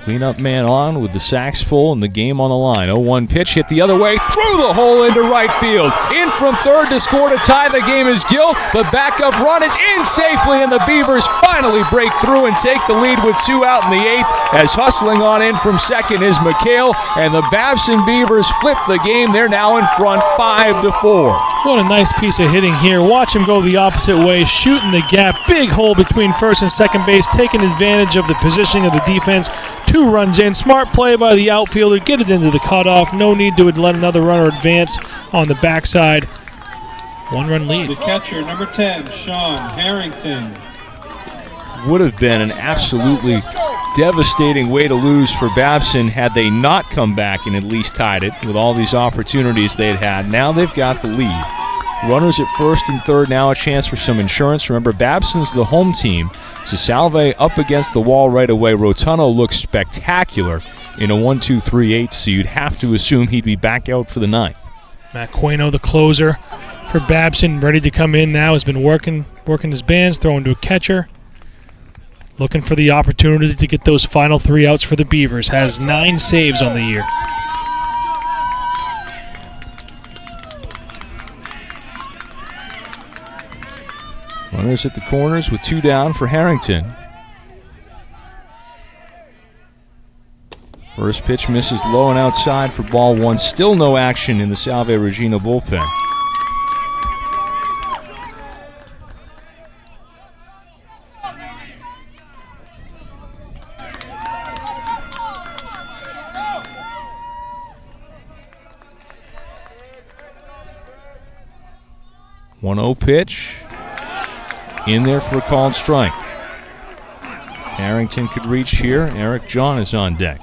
Cleanup man on with the sacks full and the game on the line. 0-1 pitch hit the other way, through the hole into right field. In from third to score to tie the game is Gill. The backup run is in safely, and the Beavers finally break through and take the lead with 2 out in the 8th. As hustling on in from second is McHale, and the Babson Beavers flip the game. They're now in front 5-4. What a nice piece of hitting here. Watch him go the opposite way, shooting the gap. Big hole between first and second base, taking advantage of the positioning of the defense. 2 runs in. Smart play by the outfielder. Get it into the cutoff. No need to let another runner advance on the backside. 1-run lead. The catcher, number 10, Sean Harrington. Would have been an absolutely devastating way to lose for Babson had they not come back and at least tied it with all these opportunities they'd had. Now they've got the lead. Runners at first and third, now a chance for some insurance. Remember, Babson's the home team, so Salve up against the wall right away. Rotuno looks spectacular in a 1-2-3-8, so you'd have to assume he'd be back out for the 9th. Matt Queno, the closer for Babson, ready to come in now. Has been working his bands, throwing to a catcher. Looking for the opportunity to get those final 3 outs for the Beavers. Has 9 saves on the year. Runners at the corners with 2 down for Harrington. First pitch misses low and outside for ball 1. Still no action in the Salve Regina bullpen. One 1-0 pitch. In there for a called strike. Harrington could reach here. Eric John is on deck.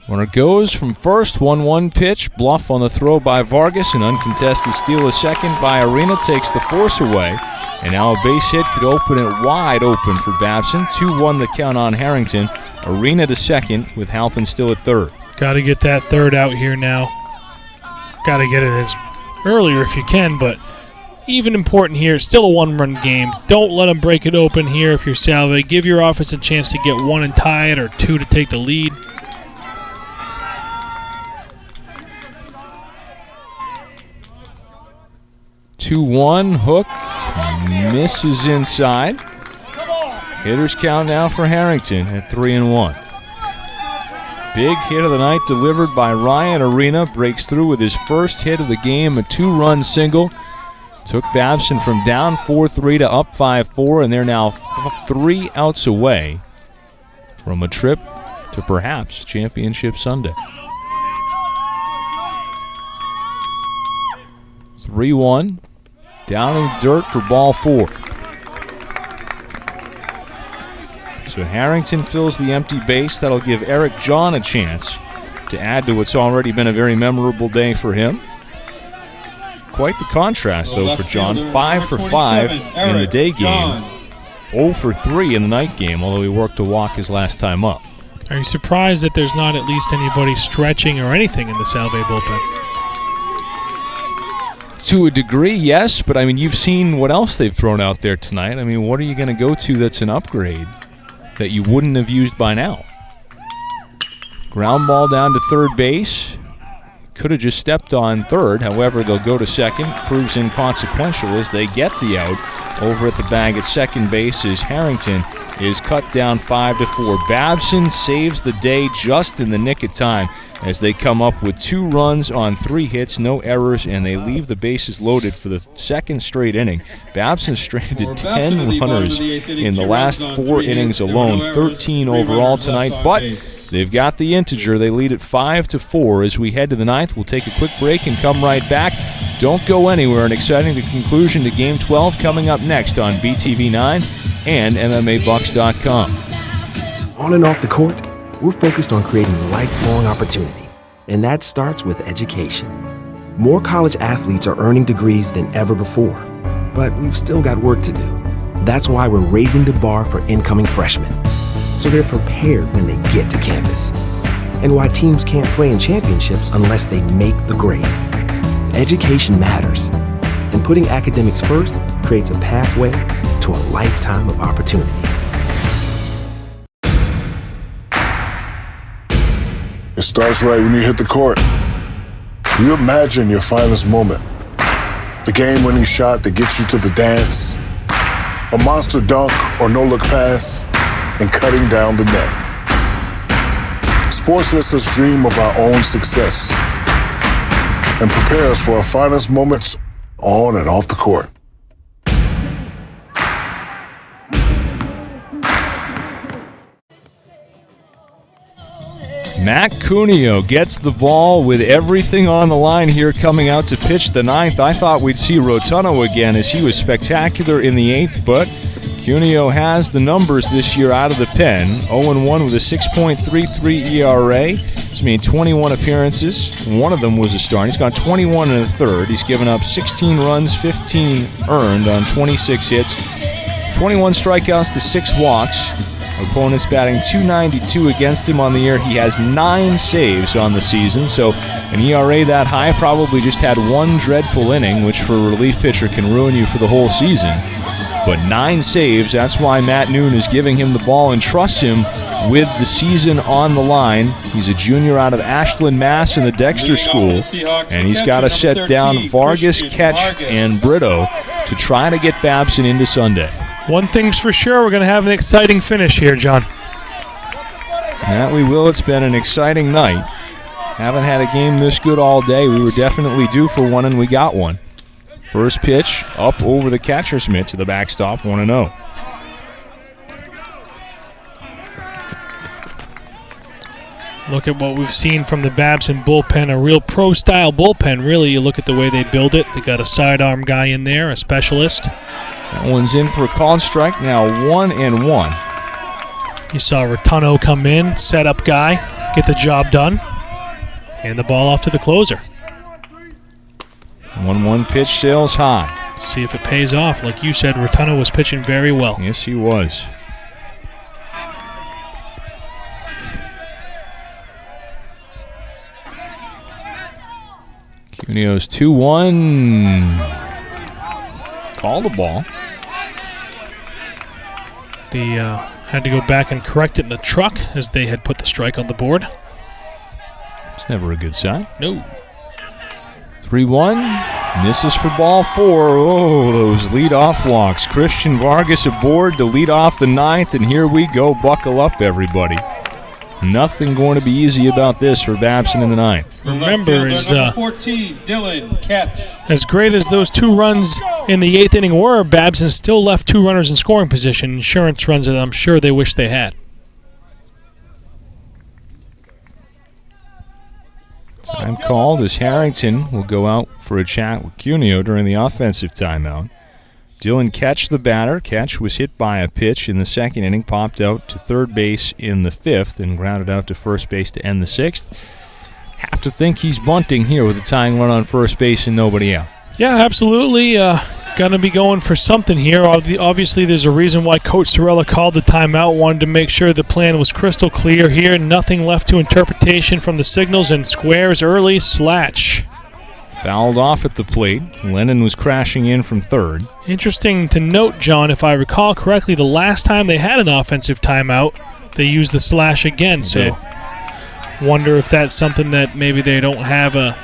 Runner goes from first, 1-1 pitch. Bluff on the throw by Vargas. An uncontested steal of second by Arena takes the force away. And now a base hit could open it wide open for Babson. 2-1 the count on Harrington. Arena to second with Halpin still at third. Got to get that third out here now. Got to get it as earlier if you can, but even important here. Still a 1-run game. Don't let them break it open here if you're Salve. Give your offense a chance to get 1 and tie it, or 2 to take the lead. Two-one hook misses inside. Hitters count now for Harrington at 3-1. Big hit of the night delivered by Ryan Arena. Breaks through with his first hit of the game, a 2-run single. Took Babson from down 4-3 to up 5-4, and they're now 3 outs away from a trip to perhaps Championship Sunday. 3-1. Down in the dirt for ball 4. So Harrington fills the empty base. That'll give Eric John a chance to add to what's already been a very memorable day for him. Quite the contrast, though, for John. 5 for 5 in the day game. 0 for 3 in the night game, although he worked to walk his last time up. Are you surprised that there's not at least anybody stretching or anything in the Salve bullpen? To a degree, yes, but I mean, you've seen what else they've thrown out there tonight. I mean, what are you going to go to that's an upgrade that you wouldn't have used by now? Ground ball down to third base. Could have just stepped on third. However, they'll go to second. Proves inconsequential as they get the out. Over at the bag at second base is Harrington is cut down 5-4. Babson saves the day just in the nick of time as they come up with 2 runs on 3 hits, no errors, and they leave the bases loaded for the second straight inning. Babson stranded 10 runners in the last 4 innings alone, 13 overall tonight, but they've got the integer. They lead at 5-4 as we head to the 9th. We'll take a quick break and come right back. Don't go anywhere. An exciting conclusion to Game 12 coming up next on BTV9 and MMABucks.com. On and off the court, we're focused on creating lifelong opportunity, and that starts with education. More college athletes are earning degrees than ever before, but we've still got work to do. That's why we're raising the bar for incoming freshmen, so they're prepared when they get to campus. And why teams can't play in championships unless they make the grade. Education matters, and putting academics first creates a pathway to a lifetime of opportunity. It starts right when you hit the court. You imagine your finest moment. The game-winning shot that gets you to the dance. A monster dunk or no-look pass, and cutting down the net. Sports lets us dream of our own success and prepare us for our finest moments on and off the court. Matt Cuneo gets the ball with everything on the line here coming out to pitch the 9th. I thought we'd see Rotuno again as he was spectacular in the 8th, but Cuneo has the numbers this year out of the pen. 0-1 with a 6.33 ERA. This means 21 appearances. One of them was a start. He's gone 21 in the third. He's given up 16 runs, 15 earned on 26 hits. 21 strikeouts to 6 walks. Opponents batting .292 against him on the year. He has 9 saves on the season, so an ERA that high, probably just had 1 dreadful inning, which for a relief pitcher can ruin you for the whole season. But 9 saves, that's why Matt Noon is giving him the ball and trusts him with the season on the line. He's a junior out of Ashland, Mass. in the Dexter School, and he's got to set down Vargas, Ketch, and Brito to try to get Babson into Sunday. One thing's for sure, we're going to have an exciting finish here, John. That we will. It's been an exciting night. Haven't had a game this good all day. We were definitely due for one, and we got one. First pitch up over the catcher's mitt to the backstop, 1-0. Look at what we've seen from the Babson bullpen, a real pro-style bullpen, really. You look at the way they build it. They got a sidearm guy in there, a specialist. That one's in for a called strike, now 1-1. You saw Rotuno come in, set-up guy, get the job done, and the ball off to the closer. 1-1 pitch, sails high. See if it pays off. Like you said, Rotuno was pitching very well. Yes, he was. Cuneo's 2-1. Call the ball. They had to go back and correct it in the truck as they had put the strike on the board. It's never a good sign. No. 3-1. Misses for ball 4. Oh, those leadoff walks. Christian Vargas aboard to lead off the 9th, and here we go. Buckle up, everybody. Nothing going to be easy about this for Babson in the 9th. Remember, number 14, Dylan Catch. as great as those 2 runs in the 8th inning were, Babson still left 2 runners in scoring position. Insurance runs that I'm sure they wish they had. Time called as Harrington will go out for a chat with Cuneo during the offensive timeout. Dylan Ketch, the batter. Ketch was hit by a pitch in the 2nd inning, popped out to third base in the 5th, and grounded out to first base to end the 6th. Have to think he's bunting here with a tying run on first base and nobody out. Yeah, absolutely. Going to be going for something here. Obviously, there's a reason why Coach Sorella called the timeout. Wanted to make sure the plan was crystal clear here. Nothing left to interpretation from the signals, and squares early. Slatch. Fouled off at the plate. Lennon was crashing in from third. Interesting to note, John, if I recall correctly, the last time they had an offensive timeout, they used the slash again. So, wonder if that's something that maybe they don't have a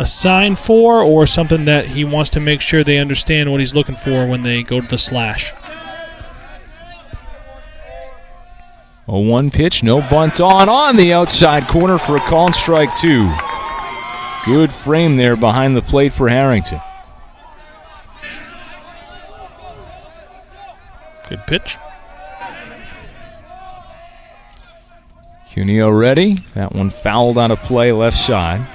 sign for, or something that he wants to make sure they understand what he's looking for when they go to the slash. 0-1 pitch, no bunt on the outside corner for a called strike 2. Good frame there behind the plate for Harrington. Good pitch. Cuneo ready. That one fouled out of play left side.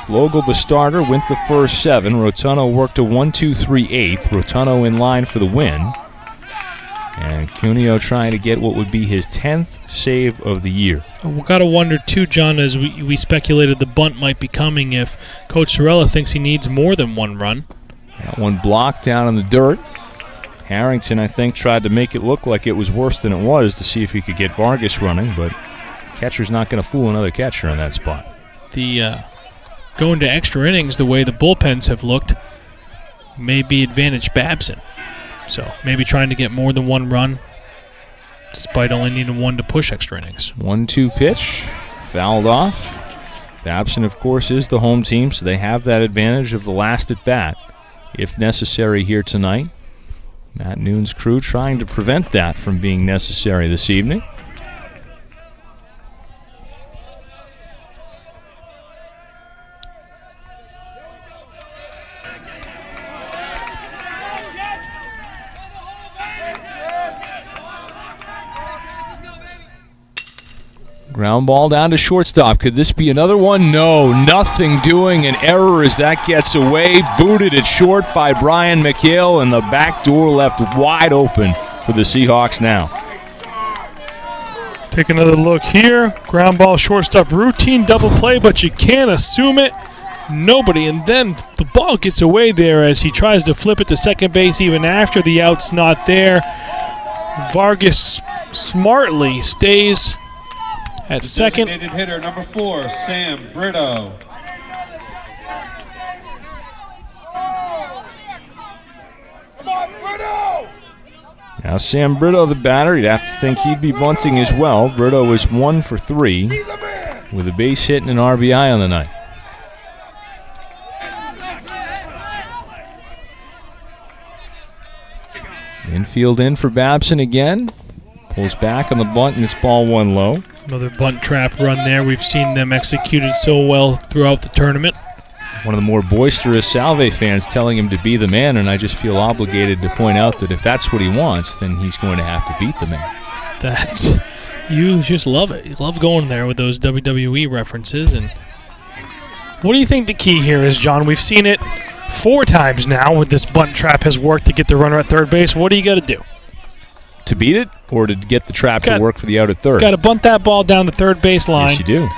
Flogel, the starter, went the first 7. Rotuno worked a 1-2-3-8. Rotuno in line for the win. And Cuneo trying to get what would be his 10th save of the year. We've got to wonder, too, John, as we speculated the bunt might be coming, if Coach Sorella thinks he needs more than 1 run. That one blocked down in the dirt. Harrington, I think, tried to make it look like it was worse than it was to see if he could get Vargas running, but catcher's not going to fool another catcher in that spot. The going to extra innings, the way the bullpens have looked, may be advantage Babson. So maybe trying to get more than 1 run, despite only needing 1 to push extra innings. 1-2 pitch, fouled off. Babson, of course, is the home team, so they have that advantage of the last at bat, if necessary here tonight. Matt Noon's crew trying to prevent that from being necessary this evening. Ground ball down to shortstop. Could this be another one? No, nothing doing. An error as that gets away. Booted it short by Brian McHale, and the back door left wide open for the Seahawks now. Take another look here. Ground ball, shortstop, routine double play, but you can't assume it. nobody, and then the ball gets away there as he tries to flip it to second base even after the out's not there. Vargas smartly stays at second. Designated hitter number 4, Sam Brito. Now Sam Brito, the batter, you'd have to think he'd be bunting as well. Brito was 1 for 3 with a base hit and an RBI on the night. Infield in for Babson again. Pulls back on the bunt and it's ball 1 low. Another bunt trap run there. We've seen them executed so well throughout the tournament. One of the more boisterous Salve fans telling him to be the man, and I just feel obligated to point out that if that's what he wants, then he's going to have to beat the man. You just love it. You love going there with those WWE references. And what do you think the key here is, John? We've seen it 4 times now with this bunt trap has worked to get the runner at third base. What do you got to do? To beat it, or to get the trap to work for the out at third? Got to bunt that ball down the third base line. Yes, you do.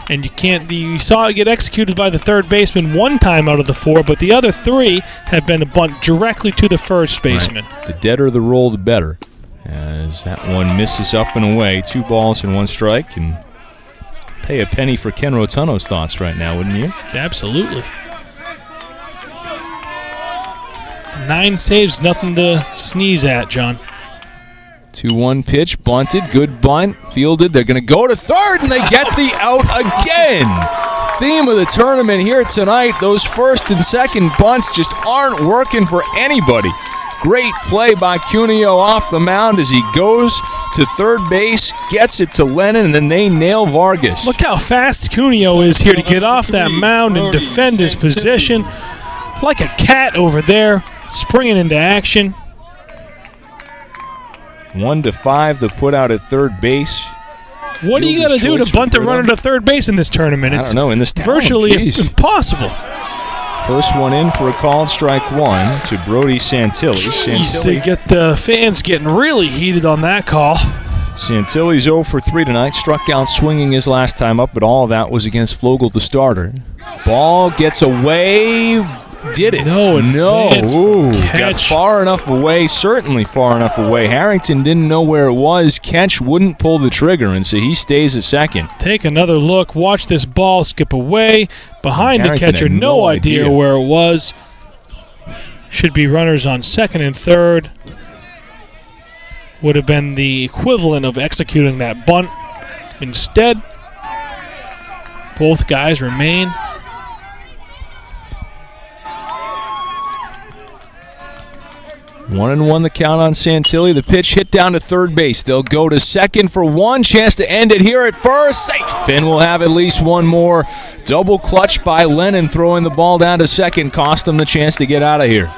And you saw it get executed by the third baseman 1 time out of the 4, but the other 3 have been a bunt directly to the first baseman. Right. The deader the roll, the better. As that one misses up and away, 2 balls and 1 strike, and pay a penny for Ken Rotunno's thoughts right now, wouldn't you? Absolutely. 9 saves, nothing to sneeze at, John. 2-1 pitch, bunted, good bunt, fielded. They're going to go to third, and they get the out again. Theme of the tournament here tonight, those first and second bunts just aren't working for anybody. Great play by Cuneo off the mound as he goes to third base, gets it to Lennon, and then they nail Vargas. Look how fast Cuneo is here to get off that mound and defend his position. Like a cat over there, springing into action. 1-5 to put out at third base. What do you got to do to bunt a runner to third base in this tournament? I don't know. In this town, virtually impossible. First one in for a called strike 1 to Brody Santilli. Jeez, you get the fans getting really heated on that call. Santilli's 0 for 3 tonight. Struck out swinging his last time up, but all of that was against Flogel, the starter. Ball gets away. Did it? No. Ooh, got far enough away, certainly far enough away. Harrington didn't know where it was. Kench wouldn't pull the trigger, and so he stays at second. Take another look. Watch this ball skip away. Behind the catcher, no idea where it was. Should be runners on second and third. Would have been the equivalent of executing that bunt. Instead, both guys remain. 1-1 the count on Santilli. The pitch hit down to third base. They'll go to second for one. Chance to end it here at first. Safe. Finn will have at least one more. Double clutch by Lennon throwing the ball down to second. Cost them the chance to get out of here.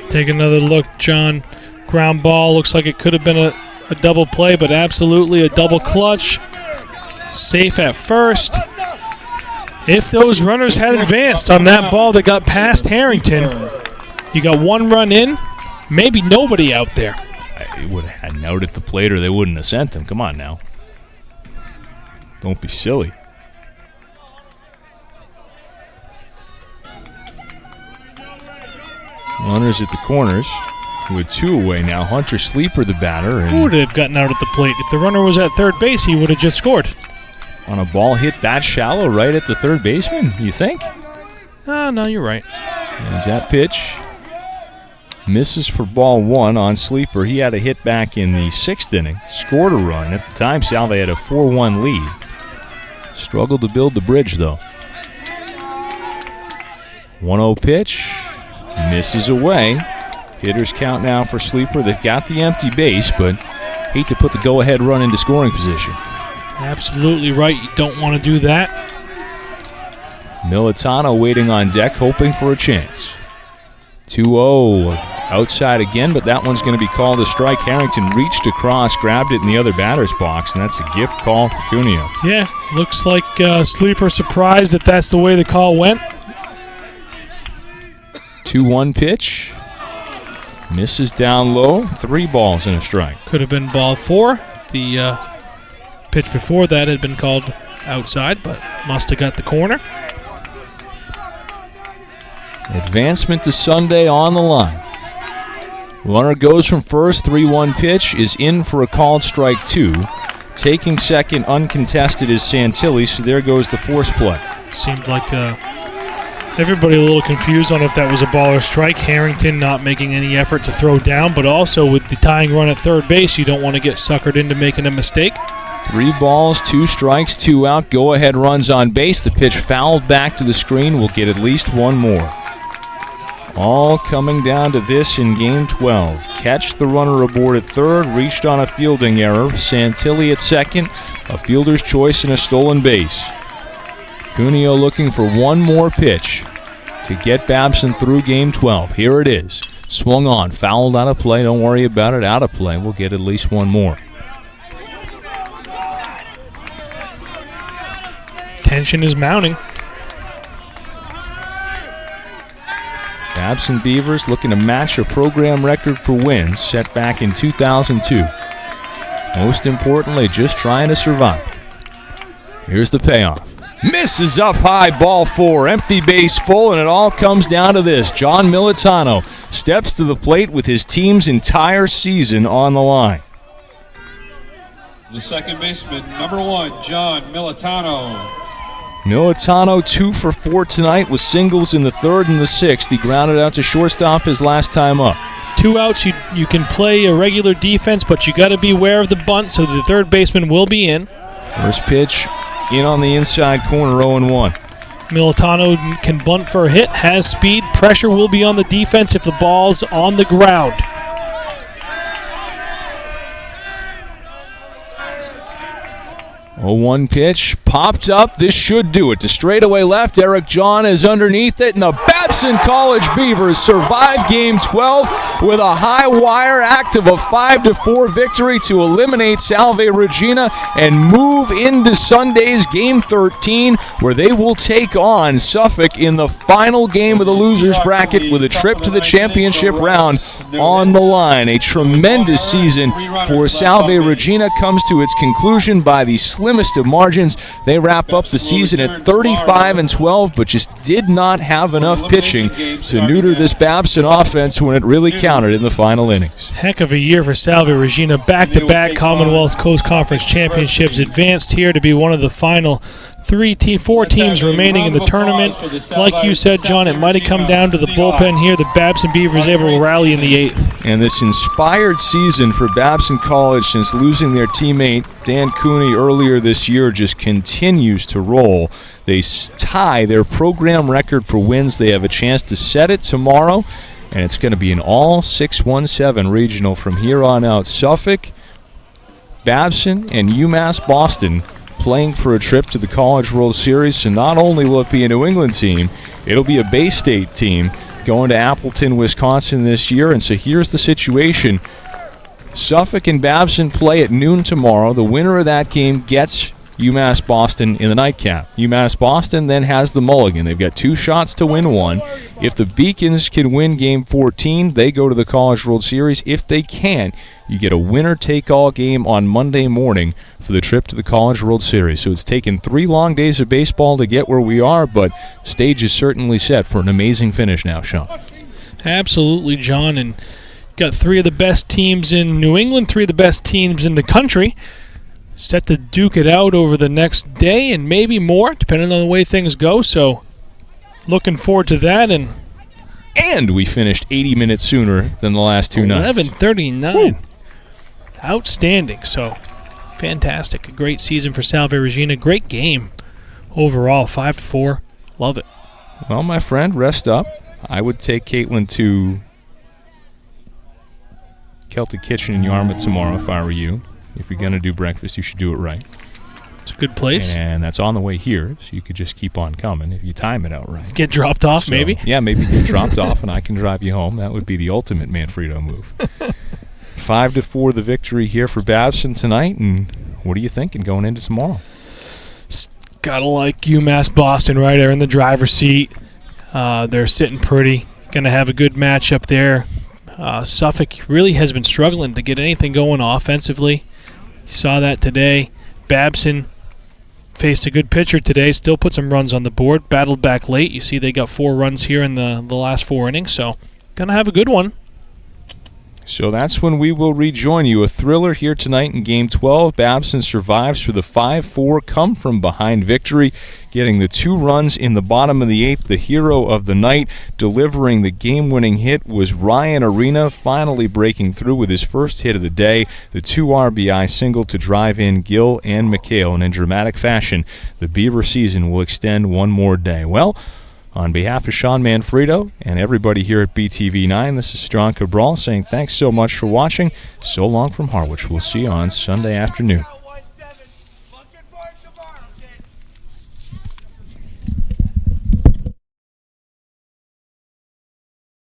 Take another look, John. Ground ball. Looks like it could have been a double play, but absolutely a double clutch. Safe at first. If those runners had advanced on that ball that got past Harrington, you got 1 run in. Maybe nobody out there. They would have had an out at the plate or they wouldn't have sent him. Come on now. Don't be silly. Runners at the corners with 2 away now. Hunter Sleeper, the batter. Who would have gotten out at the plate? If the runner was at third base, he would have just scored. On a ball hit that shallow right at the third baseman, you think? No, you're right. As that pitch misses for ball 1 on Sleeper. He had a hit back in the 6th inning. Scored a run. At the time, Salve had a 4-1 lead. Struggled to build the bridge, though. 1-0 pitch. Misses away. Hitters count now for Sleeper. They've got the empty base, but hate to put the go-ahead run into scoring position. Absolutely right. You don't want to do that. Militano waiting on deck, hoping for a chance. 2-0 outside again, but that one's going to be called a strike. Harrington reached across, grabbed it in the other batter's box, and that's a gift call for Cuneo. Yeah, looks like Sleeper surprised that that's the way the call went. 2-1 pitch. Misses down low. 3 balls and a strike. Could have been ball 4. The pitch before that had been called outside, but must have got the corner. Advancement to Sunday on the line. Runner goes from first, 3-1 pitch, is in for a called strike 2. Taking second, uncontested, is Santilli, so there goes the force play. Seemed like everybody a little confused on if that was a ball or strike. Harrington not making any effort to throw down, but also with the tying run at third base, you don't want to get suckered into making a mistake. 3 balls, 2 strikes, 2 out. Go-ahead runs on base. The pitch fouled back to the screen. We'll get at least one more. All coming down to this in Game 12. Catch the runner aboard at third, reached on a fielding error. Santilli at second, a fielder's choice and a stolen base. Cuneo looking for one more pitch to get Babson through Game 12. Here it is. Swung on, fouled out of play. Don't worry about it, out of play. We'll get at least one more. Tension is mounting. Babson Beavers looking to match a program record for wins set back in 2002. Most importantly, just trying to survive. Here's the payoff. Misses up high, ball 4, empty base full, and it all comes down to this. John Militano steps to the plate with his team's entire season on the line. The second baseman, number 1, John Militano. Militano 2 for 4 tonight with singles in the third and the sixth. He grounded out to shortstop his last time up. 2 outs, you can play a regular defense, but you got to be aware of the bunt, so the third baseman will be in. First pitch in on the inside corner, 0-1. Militano can bunt for a hit, has speed. Pressure will be on the defense if the ball's on the ground. 0-1 pitch, popped up. This should do it. To straightaway left, Eric John is underneath it, and the Babson College Beavers survive Game 12 with a high wire act of a 5-4 victory to eliminate Salve Regina and move into Sunday's Game 13, where they will take on Suffolk in the final game of the losers bracket with a trip to the championship round on the line. A tremendous season for Salve Regina comes to its conclusion by the slimmest of margins. They wrap up the season at 35-12, but just did not have enough pitching to neuter this Babson offense when it really counted in the final innings. Heck of a year for Salve Regina. Back-to-back Commonwealth Coast Conference Championships, advanced here to be one of the final 4 teams remaining in the tournament. Like you said, John, it might have come down to the bullpen here. The Babson Beavers able to rally in the 8th. And this inspired season for Babson College since losing their teammate Dan Cooney earlier this year just continues to roll. They tie their program record for wins. They have a chance to set it tomorrow, and it's going to be an all 6-1-7 regional from here on out. Suffolk, Babson, and UMass Boston playing for a trip to the College World Series. So not only will it be a New England team, it'll be a Bay State team going to Appleton, Wisconsin this year. And so here's the situation. Suffolk and Babson play at noon tomorrow. The winner of that game gets UMass Boston in the nightcap. UMass Boston then has the mulligan. They've got 2 shots to win one. If the Beacons can win Game 14, they go to the College World Series. If they can't, you get a winner-take-all game on Monday morning for the trip to the College World Series. So it's taken 3 long days of baseball to get where we are, but stage is certainly set for an amazing finish now, Sean. Absolutely, John, and got 3 of the best teams in New England, 3 of the best teams in the country, set to duke it out over the next day and maybe more, depending on the way things go. So looking forward to that. And we finished 80 minutes sooner than the last 2 nights. 11:39. Outstanding. So fantastic. A great season for Salve Regina. Great game overall. 5-4. Love it. Well, my friend, rest up. I would take Caitlin to Celtic Kitchen in Yarmouth tomorrow if I were you. If you're going to do breakfast, you should do it right. It's a good place. And that's on the way here, so you could just keep on coming if you time it out right. Get dropped off, maybe? Yeah, maybe get dropped off and I can drive you home. That would be the ultimate Manfredo move. 5-4 the victory here for Babson tonight. And what are you thinking going into tomorrow? Gotta like UMass Boston right there in the driver's seat. They're sitting pretty. Going to have a good matchup there. Suffolk really has been struggling to get anything going offensively. You saw that today. Babson faced a good pitcher today, still put some runs on the board, battled back late. You see they got 4 runs here in the last 4 innings, so going to have a good one. So that's when we will rejoin you. A thriller here tonight in Game 12. Babson survives for the 5-4 come-from-behind victory, getting the 2 runs in the bottom of the 8th. The hero of the night delivering the game-winning hit was Ryan Arena, finally breaking through with his first hit of the day, the 2 RBI single to drive in Gill and McHale. And in dramatic fashion, the Beaver season will extend one more day. Well, on behalf of Sean Manfredo and everybody here at BTV9, this is Strong Cabral saying thanks so much for watching. So long from Harwich. We'll see you on Sunday afternoon.